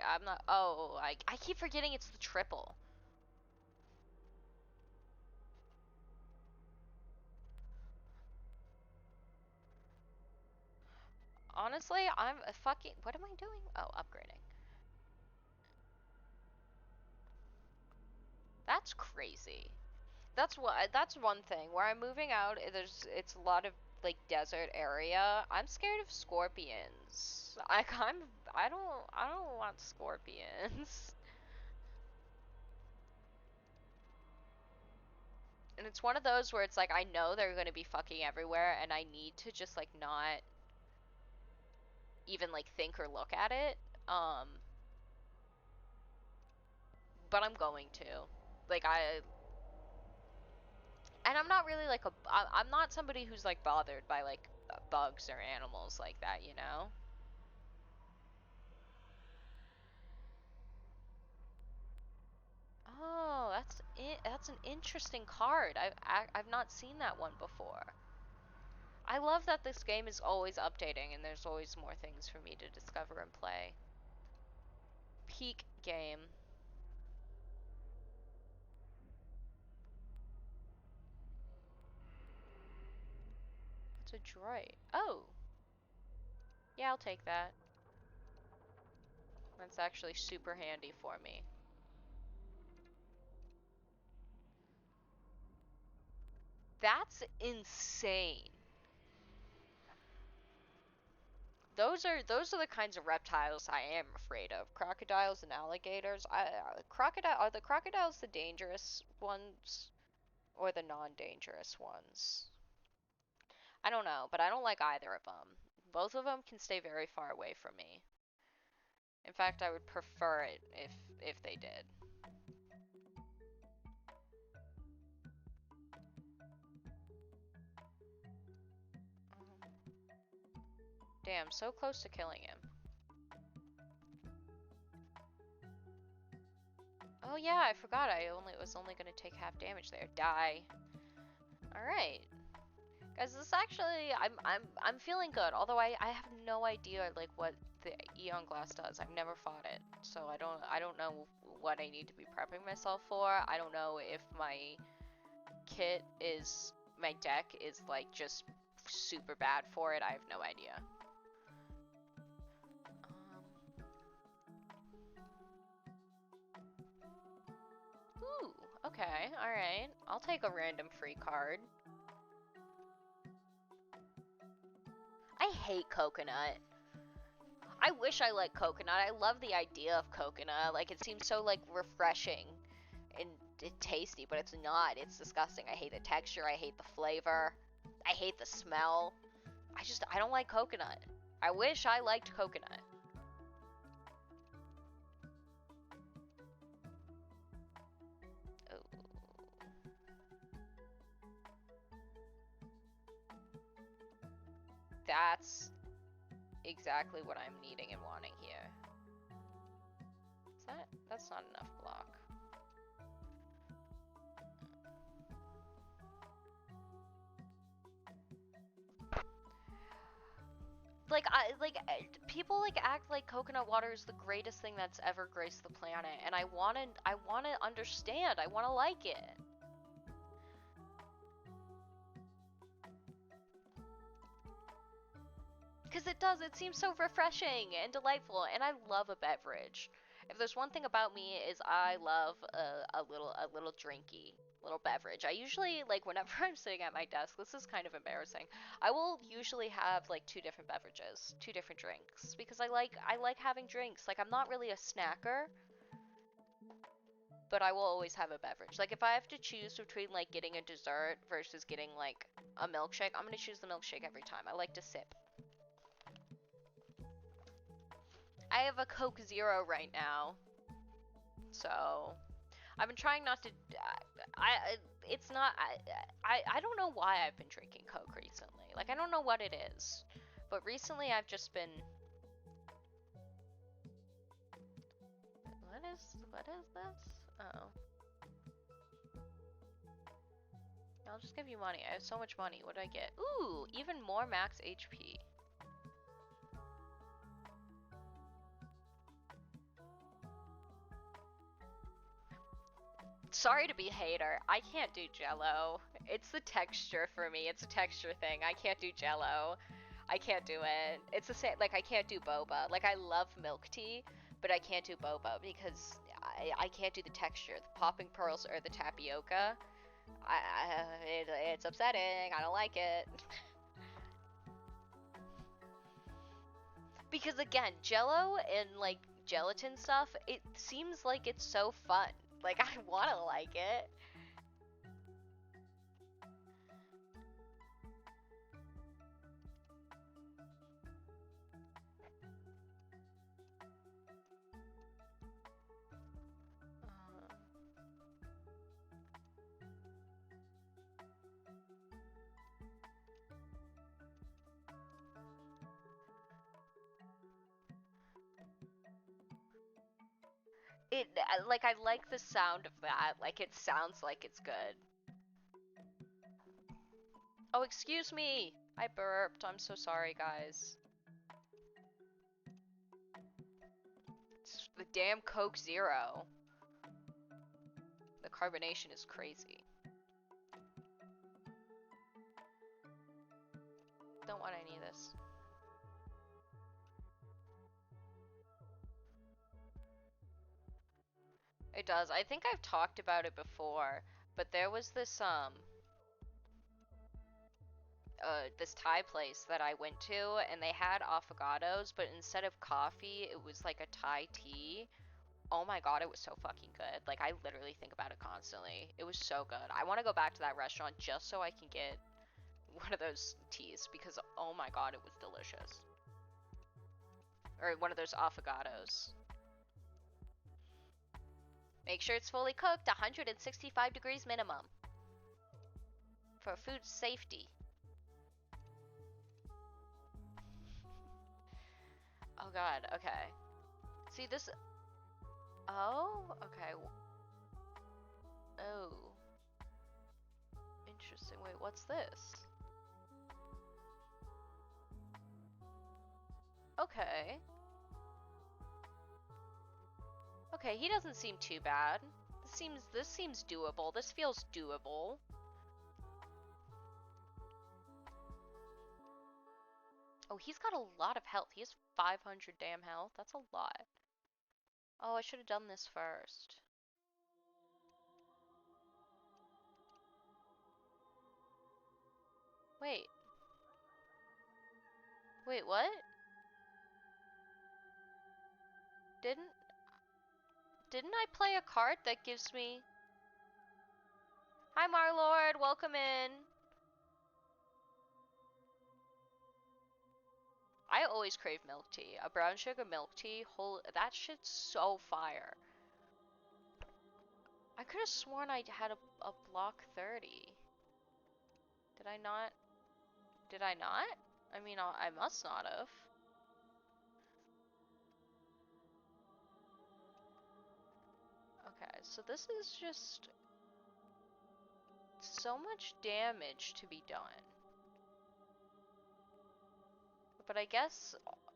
oh, I keep forgetting it's the triple. Honestly, I'm a fucking, what am I doing? Oh, upgrading. That's crazy. That's one thing. Where I'm moving out, it's a lot of like desert area. I'm scared of scorpions. I don't want scorpions. And it's one of those where it's like I know they're gonna be fucking everywhere and I need to just like not even like think or look at it. But I'm going to. Like and I'm not really like I'm not somebody who's like bothered by like bugs or animals like that, you know? Oh, that's an interesting card. I've not seen that one before. I love that this game is always updating and there's always more things for me to discover and play. Peak game. It's a droid. Oh, yeah, I'll take that. That's actually super handy for me. That's insane. Those are the kinds of reptiles I am afraid of. Crocodiles and alligators. Are the crocodiles the dangerous ones or the non-dangerous ones? I don't know, but I don't like either of them. Both of them can stay very far away from me. In fact, I would prefer it if they did. Damn, so close to killing him. Oh yeah, I forgot. I was only gonna take half damage there. Die. All right. Guys, this actually, I'm feeling good. Although I have no idea like what the Eon Glass does. I've never fought it, so I don't know what I need to be prepping myself for. I don't know if my my deck is like just super bad for it. I have no idea. Ooh, okay, all right. I'll take a random free card. I hate coconut. I wish I liked coconut. I love the idea of coconut. Like, it seems so, like, refreshing and tasty, but it's not. It's disgusting. I hate the texture. I hate the flavor. I hate the smell. I don't like coconut. I wish I liked coconut. Oh. That's exactly what I'm needing and wanting here. That's not enough block. People like act like coconut water is the greatest thing that's ever graced the planet, and I wanna understand. I wanna like it. Because it does. It seems so refreshing and delightful, and I love a beverage. If there's one thing about me is I love a little drinky little beverage. I usually like whenever I'm sitting at my desk. This is kind of embarrassing. I will usually have like two different beverages, two different drinks because I like having drinks. Like I'm not really a snacker, but I will always have a beverage. Like if I have to choose between like getting a dessert versus getting like a milkshake, I'm gonna choose the milkshake every time. I like to sip. I have a Coke Zero right now, so I've been trying not to. It's not. I don't know why I've been drinking Coke recently. Like I don't know what it is, but recently I've just been. What is this? Oh. I'll just give you money. I have so much money. What did I get? Ooh, even more max HP. Sorry to be a hater. I can't do Jello. It's the texture for me. It's a texture thing. I can't do Jello. I can't do it. It's the same. Like I can't do boba. Like I love milk tea, but I can't do boba because I can't do the texture. The popping pearls or the tapioca. It's upsetting. I don't like it. Because again, Jello and like gelatin stuff, it seems like it's so fun. Like I want to like it. Like I like the sound of that. Like it sounds like it's good. Oh, excuse me. I burped. I'm so sorry, guys. It's the damn Coke Zero. The carbonation is crazy. Don't want any of this. It does. I think I've talked about it before, but there was this this Thai place that I went to, and they had affogatos, but instead of coffee, it was like a Thai tea. Oh my god, it was so fucking good. Like, I literally think about it constantly. It was so good. I want to go back to that restaurant just so I can get one of those teas, because oh my god, it was delicious. Or one of those affogatos. Make sure it's fully cooked, 165 degrees minimum. For food safety. Oh god, okay. See this... Oh, okay. Oh. Interesting. Wait, what's this? Okay. Okay, he doesn't seem too bad. This seems doable. This feels doable. Oh, he's got a lot of health. He has 500 damn health. That's a lot. Oh, I should have done this first. Wait. Wait, what? Didn't I play a card that gives me... Hi, Marlord. Welcome in. I always crave milk tea. A brown sugar milk tea, that shit's so fire. I could have sworn I had a block 30. Did I not? Did I not? I mean, I must not have. Okay, so this is just so much damage to be done. But I guess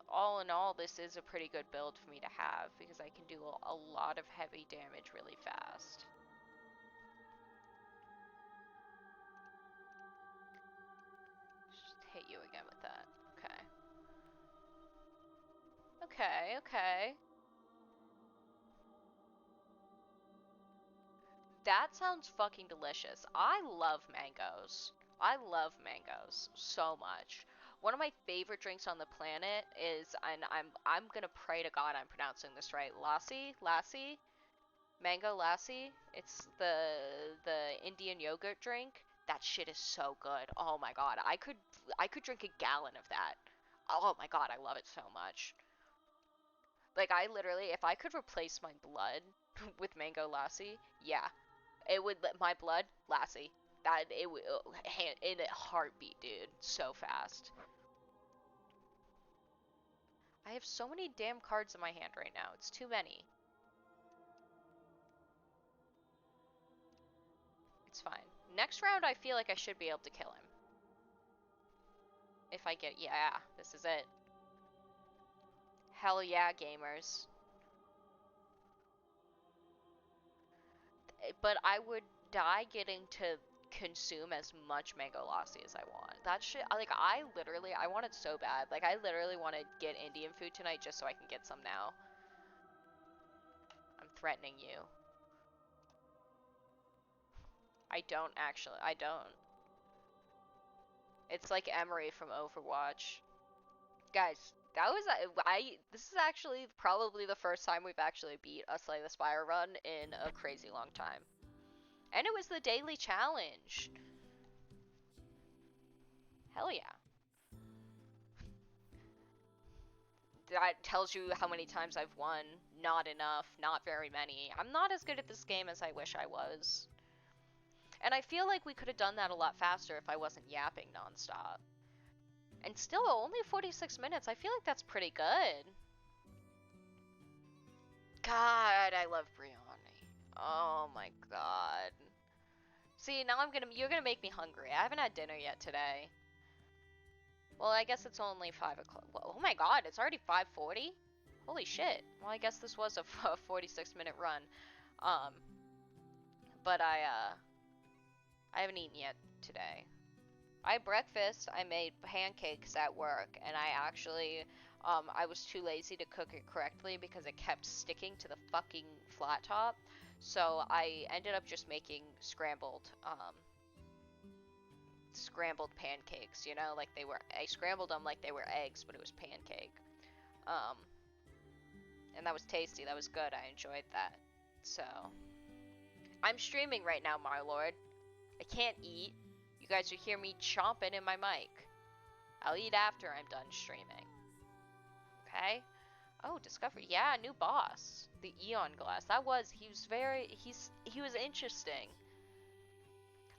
all in all, this is a pretty good build for me to have because I can do a lot of heavy damage really fast. Just hit you again with that. Okay. Okay, okay. That sounds fucking delicious. I love mangoes. I love mangoes so much. One of my favorite drinks on the planet is, and I'm gonna pray to God I'm pronouncing this right. Lassi, mango lassi. It's the Indian yogurt drink. That shit is so good. Oh my god, I could drink a gallon of that. Oh my god, I love it so much. Like I literally, if I could replace my blood with mango lassi, yeah, it would my blood lassi. That it would in a heartbeat, dude. So fast. I have so many damn cards in my hand right now. It's too many. It's fine. Next round, I feel like I should be able to kill him. If I get, yeah, this is it. Hell yeah, gamers. but I would die getting to consume as much mango lassi as I want. That shit, like, I want it so bad. Like, I literally want to get Indian food tonight just so I can get some now. I'm threatening you. I don't. It's like Emery from Overwatch. Guys, that was, this is actually probably the first time we've actually beat a Slay the Spire run in a crazy long time. And it was the daily challenge. Hell yeah. That tells you how many times I've won. Not enough, not very many. I'm not as good at this game as I wish I was. And I feel like we could have done that a lot faster if I wasn't yapping nonstop. And still, only 46 minutes. I feel like that's pretty good. God, I love Brioni. Oh my god. See, now you're gonna make me hungry. I haven't had dinner yet today. Well, I guess it's only 5 o'clock. Oh my god, it's already 5:40? Holy shit. Well, I guess this was a 46-minute run. But I haven't eaten yet today. I had breakfast. I made pancakes at work, and I actually, I was too lazy to cook it correctly because it kept sticking to the fucking flat top. So I ended up just making scrambled pancakes, you know, like I scrambled them like they were eggs, but it was pancake. And that was tasty. That was good. I enjoyed that. So, I'm streaming right now, my lord. I can't eat. You guys will hear me chomping in my mic. I'll eat after I'm done streaming. Okay? Oh, discovery. Yeah, new boss. The Eon Glass. He was interesting.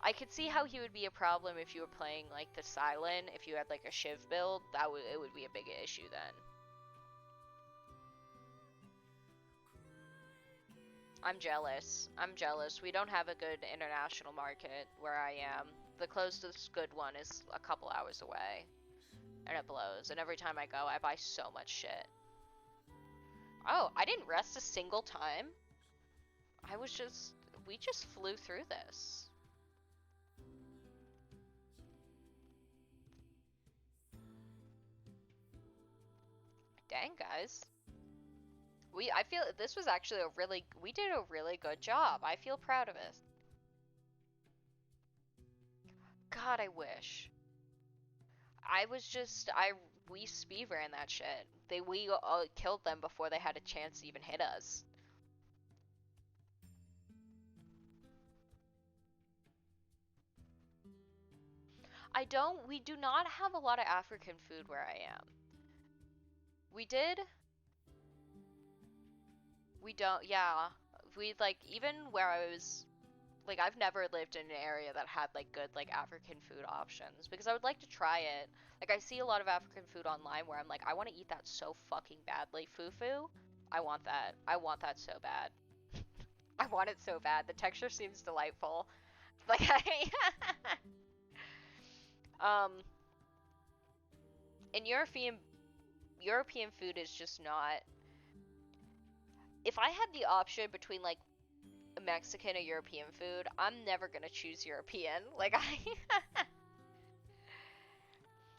I could see how he would be a problem if you were playing like the Silent. If you had like a Shiv build, it would be a big issue then. I'm jealous. We don't have a good international market where I am. The closest good one is a couple hours away. And it blows. And every time I go, I buy so much shit. Oh, I didn't rest a single time? We just flew through this. Dang, guys. I feel this was actually we did a really good job. I feel proud of us. God, I wish. We speed ran that shit. We killed them before they had a chance to even hit us. We do not have a lot of African food where I am. We did. We don't, yeah. Even where I was, like, I've never lived in an area that had, like, good, like, African food options. Because I would like to try it. Like, I see a lot of African food online where I'm like, I want to eat that so fucking badly. Fufu? I want that. I want that so bad. I want it so bad. The texture seems delightful. Like, and European food is just not. If I had the option between, like, Mexican or European food, I'm never gonna choose European. Like,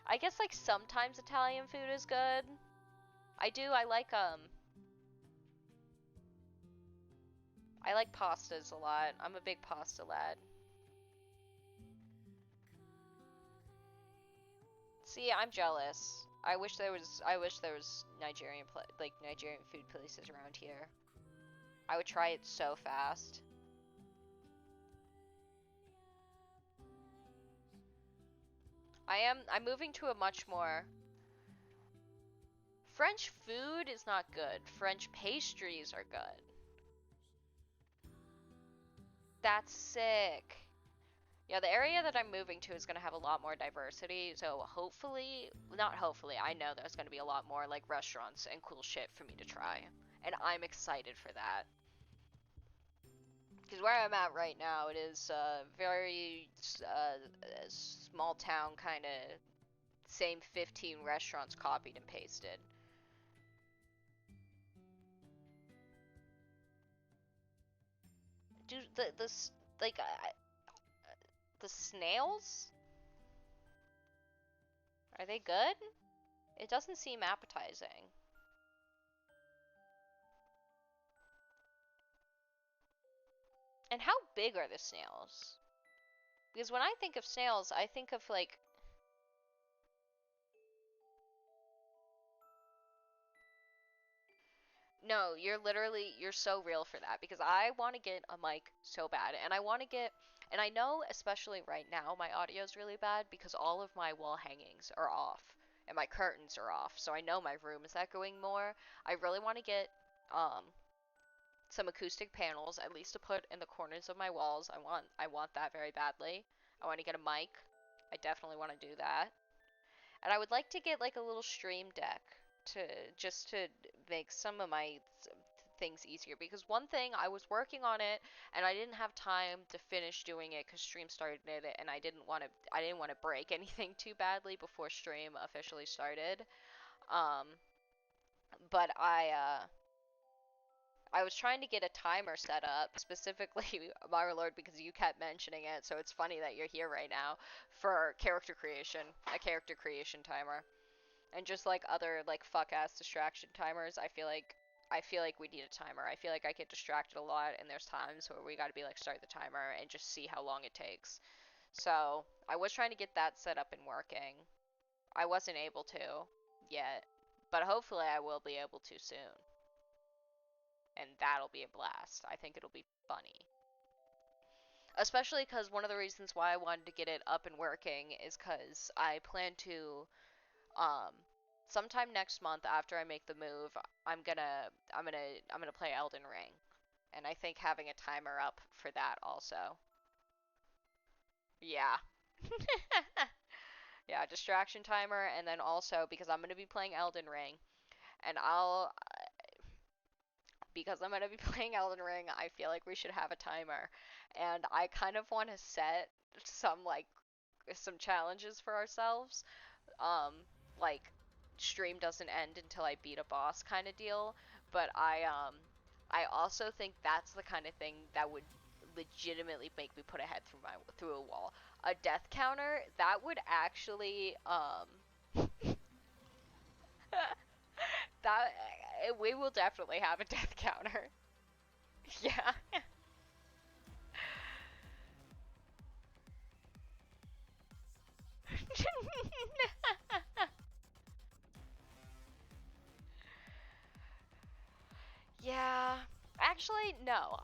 I guess, like, sometimes Italian food is good. I like pastas a lot. I'm a big pasta lad. See, I'm jealous. I wish there was Nigerian food places around here. I would try it so fast. I'm moving to a much more. French food is not good. French pastries are good. That's sick. Yeah, the area that I'm moving to is going to have a lot more diversity, so not hopefully, I know there's going to be a lot more, like, restaurants and cool shit for me to try. And I'm excited for that. Because where I'm at right now, it is very small town kind of same 15 restaurants copied and pasted. do like the snails? Are they good? It doesn't seem appetizing. And how big are the snails? Because when I think of snails, I think of like... No, you're so real for that, because I want to get a mic so bad, and I want to get, and I know especially right now my audio is really bad because all of my wall hangings are off and my curtains are off, so I know my room is echoing more. I really want to get some acoustic panels, at least to put in the corners of my walls. I want that very badly. I want to get a mic. I definitely want to do that. And I would like to get like a little stream deck to make some of my things easier, because one thing, I was working on it and I didn't have time to finish doing it because stream started it, and I didn't want to break anything too badly before stream officially started. Um, but I was trying to get a timer set up, specifically, my lord, because you kept mentioning it, so it's funny that you're here right now, for character creation, a character creation timer. And just like other like fuck ass distraction timers, I feel like we need a timer. I feel like I get distracted a lot, and there's times where we gotta be like, start the timer and just see how long it takes. So I was trying to get that set up and working. I wasn't able to yet, but hopefully I will be able to soon. And that'll be a blast. I think it'll be funny. Especially because one of the reasons why I wanted to get it up and working is because I plan to, um, sometime next month after I make the move, I'm gonna play Elden Ring, and I think having a timer up for that also. Yeah. Yeah, distraction timer, and then also because I'm gonna be playing Elden Ring, and because I'm gonna be playing Elden Ring, I feel like we should have a timer, and I kind of want to set some challenges for ourselves, um, like stream doesn't end until I beat a boss kind of deal. But I also think that's the kind of thing that would legitimately make me put a head through a wall. A death counter that would actually that we will definitely have a death counter. Yeah. Yeah. Actually, no.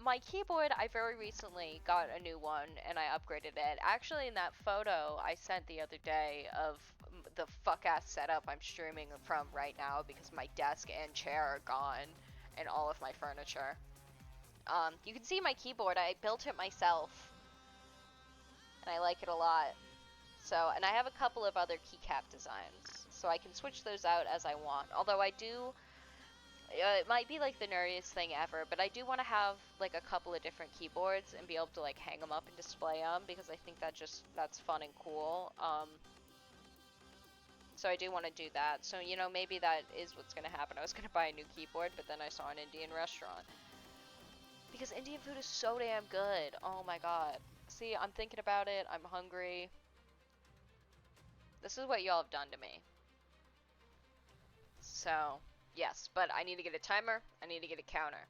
My keyboard, I very recently got a new one and I upgraded it. Actually, in that photo I sent the other day of the fuck ass setup I'm streaming from right now, because my desk and chair are gone and all of my furniture. You can see my keyboard. I built it myself and I like it a lot. So, and I have a couple of other keycap designs, so I can switch those out as I want. Although I do, it might be like the nerdiest thing ever, but I do want to have like a couple of different keyboards and be able to like hang them up and display them, because I think that's fun and cool. So I do want to do that. So, maybe that is what's gonna happen. I was gonna buy a new keyboard, but then I saw an Indian restaurant, because Indian food is so damn good. Oh my god. See, I'm thinking about it. I'm hungry. This is what y'all have done to me. So, yes, but I need to get a timer. I need to get a counter.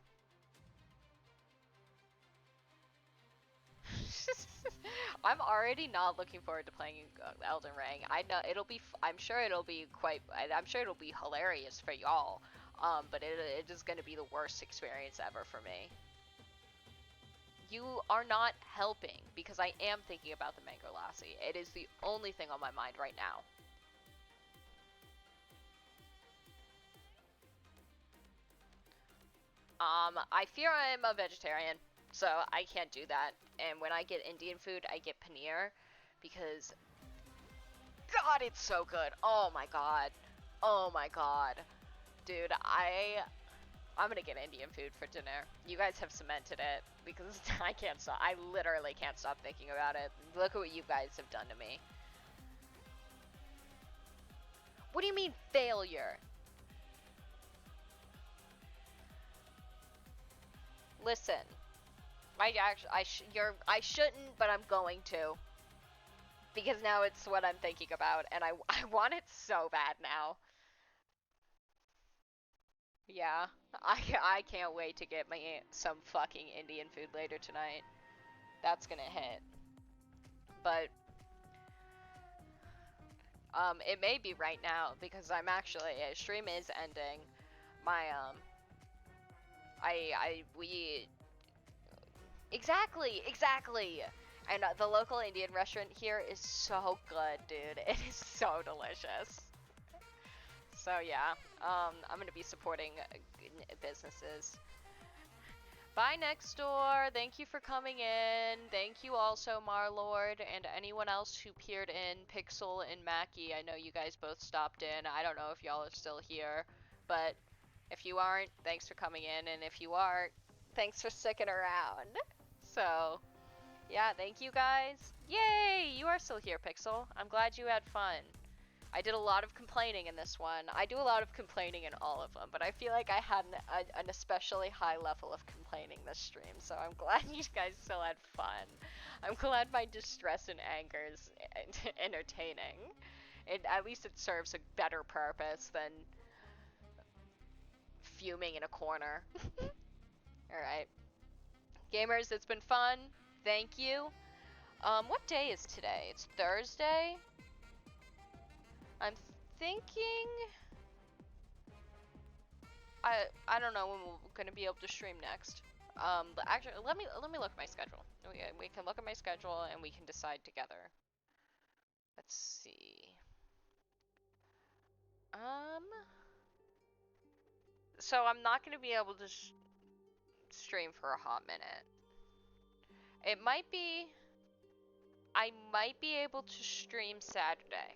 I'm already not looking forward to playing Elden Ring. I know it'll be. I'm sure it'll be quite. I'm sure it'll be hilarious for y'all. But it is going to be the worst experience ever for me. You are not helping, because I am thinking about the mango lassi. It is the only thing on my mind right now. I fear I'm a vegetarian, so I can't do that. And when I get Indian food, I get paneer, because God, it's so good. Oh my god. Oh my god. Dude, I'm gonna get Indian food for dinner. You guys have cemented it, because I can't stop. I literally can't stop thinking about it. Look at what you guys have done to me. What do you mean failure? Listen. I shouldn't, but I'm going to. Because now it's what I'm thinking about, and I want it so bad now. Yeah, I can't wait to get my some fucking Indian food later tonight. That's gonna hit. But it may be right now because I'm actually stream is ending. My we exactly. And the local Indian restaurant here is so good, dude. It is so delicious. So yeah, I'm gonna be supporting businesses. Bye next door. Thank you for coming in. Thank you also, Marlord, and anyone else who peered in, Pixel and Mackie. I know you guys both stopped in. I don't know if y'all are still here, but if you aren't, thanks for coming in, and if you are, thanks for sticking around. So, yeah, thank you guys. Yay! You are still here, Pixel. I'm glad you had fun. I did a lot of complaining in this one. I do a lot of complaining in all of them, but I feel like I had an especially high level of complaining this stream, so I'm glad you guys still had fun. I'm glad my distress and anger is entertaining. At least it serves a better purpose than fuming in a corner. Alright. Gamers, it's been fun. Thank you. What day is today? It's Thursday? I'm thinking I don't know when we're gonna be able to stream next. But actually, let me look at my schedule. We can look at my schedule and we can decide together. Let's see. So I'm not gonna be able to stream for a hot minute. It might be. I might be able to stream Saturday.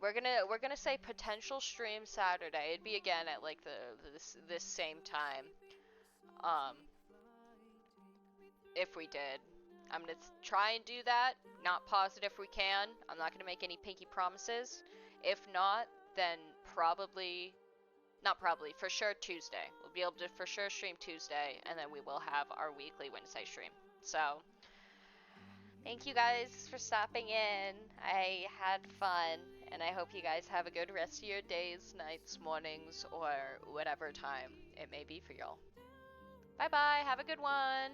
We're gonna say potential stream Saturday. It'd be again at like this same time. If we did. I'm gonna try and do that. Not positive we can. I'm not gonna make any pinky promises. If not, then probably, not probably, for sure Tuesday. We'll be able to for sure stream Tuesday, and then we will have our weekly Wednesday stream. So, thank you guys for stopping in. I had fun, and I hope you guys have a good rest of your days, nights, mornings, or whatever time it may be for y'all. Bye bye, have a good one!